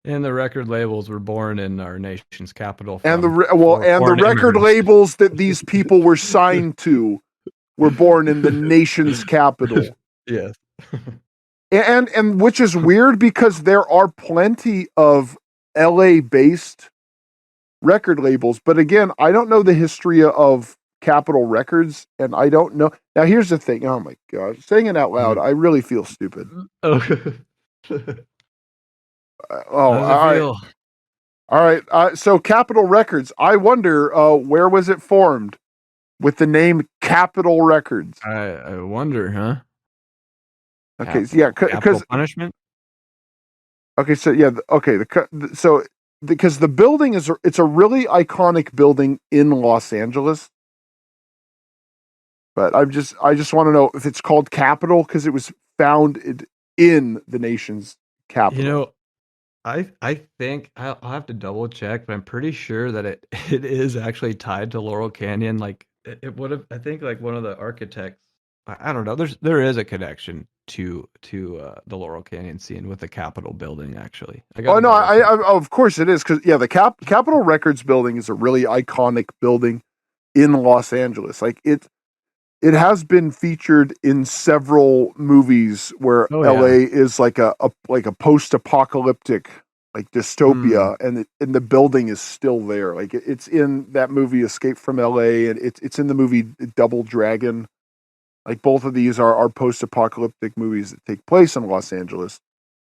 And the record labels were born in our nation's capital. And the record labels that these people were signed to were born in the nation's capital. Yes. And which is weird because there are plenty of LA-based record labels, but again, I don't know the history of Capitol Records, and I don't know. Now, here's the thing. Oh my gosh, saying it out loud, I really feel stupid. All right. So Capitol Records. I wonder where was it formed with the name Capitol Records? I wonder, huh? Okay, because punishment. Okay, so yeah, okay. Because the building it's a really iconic building in Los Angeles. But I just want to know if it's called Capitol because it was founded in the nation's capital. I think I'll have to double check, but I'm pretty sure that it is actually tied to Laurel Canyon. Like it would have. I think like one of the architects. I don't know. There is a connection to the Laurel Canyon scene with the Capitol building. Actually, of course it is because the Capitol Records building is a really iconic building in Los Angeles. Like it has been featured in several movies where LA is like a post-apocalyptic like dystopia, and the building is still there. Like it's in that movie Escape from LA, and it's in the movie Double Dragon. Like both of these are post-apocalyptic movies that take place in Los Angeles,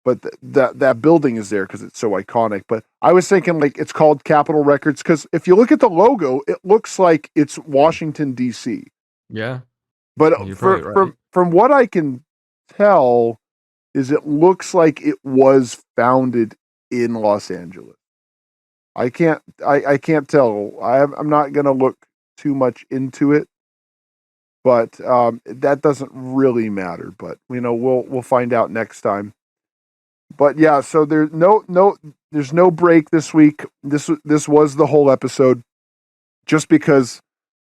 but that building is there because it's so iconic. But I was thinking like it's called Capitol Records because if you look at the logo, it looks like it's Washington D.C. Yeah, but from what I can tell, is it looks like it was founded in Los Angeles. I can't tell. I'm not going to look too much into it, but that doesn't really matter. But we'll find out next time. But yeah, so there's no break this week. This was the whole episode. just because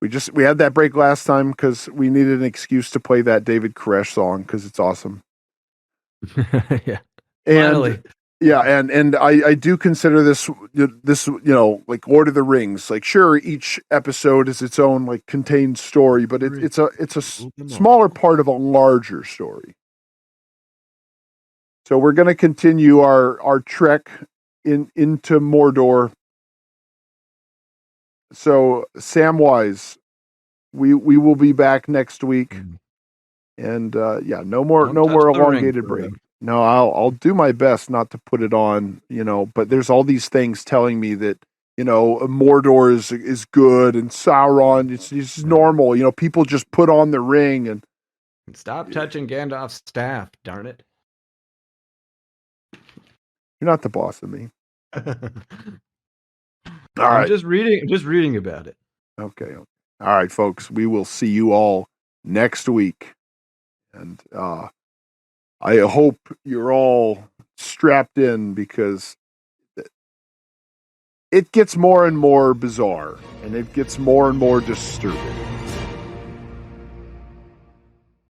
we had that break last time because we needed an excuse to play that David Koresh song because it's awesome. Yeah. And Finally. yeah, and I do consider this like Lord of the Rings. Like, sure, each episode is its own like contained story, but it's a smaller part of a larger story. So we're going to continue our trek into Mordor. So Samwise, we will be back next week, and no more elongated break. No, I'll do my best not to put it on, but there's all these things telling me that, Mordor is good and Sauron, it's normal. People just put on the ring and stop touching Gandalf's staff, darn it. You're not the boss of me. All I'm right. just reading about it. Okay. All right, folks. We will see you all next week. And I hope you're all strapped in because it gets more and more bizarre and it gets more and more disturbing.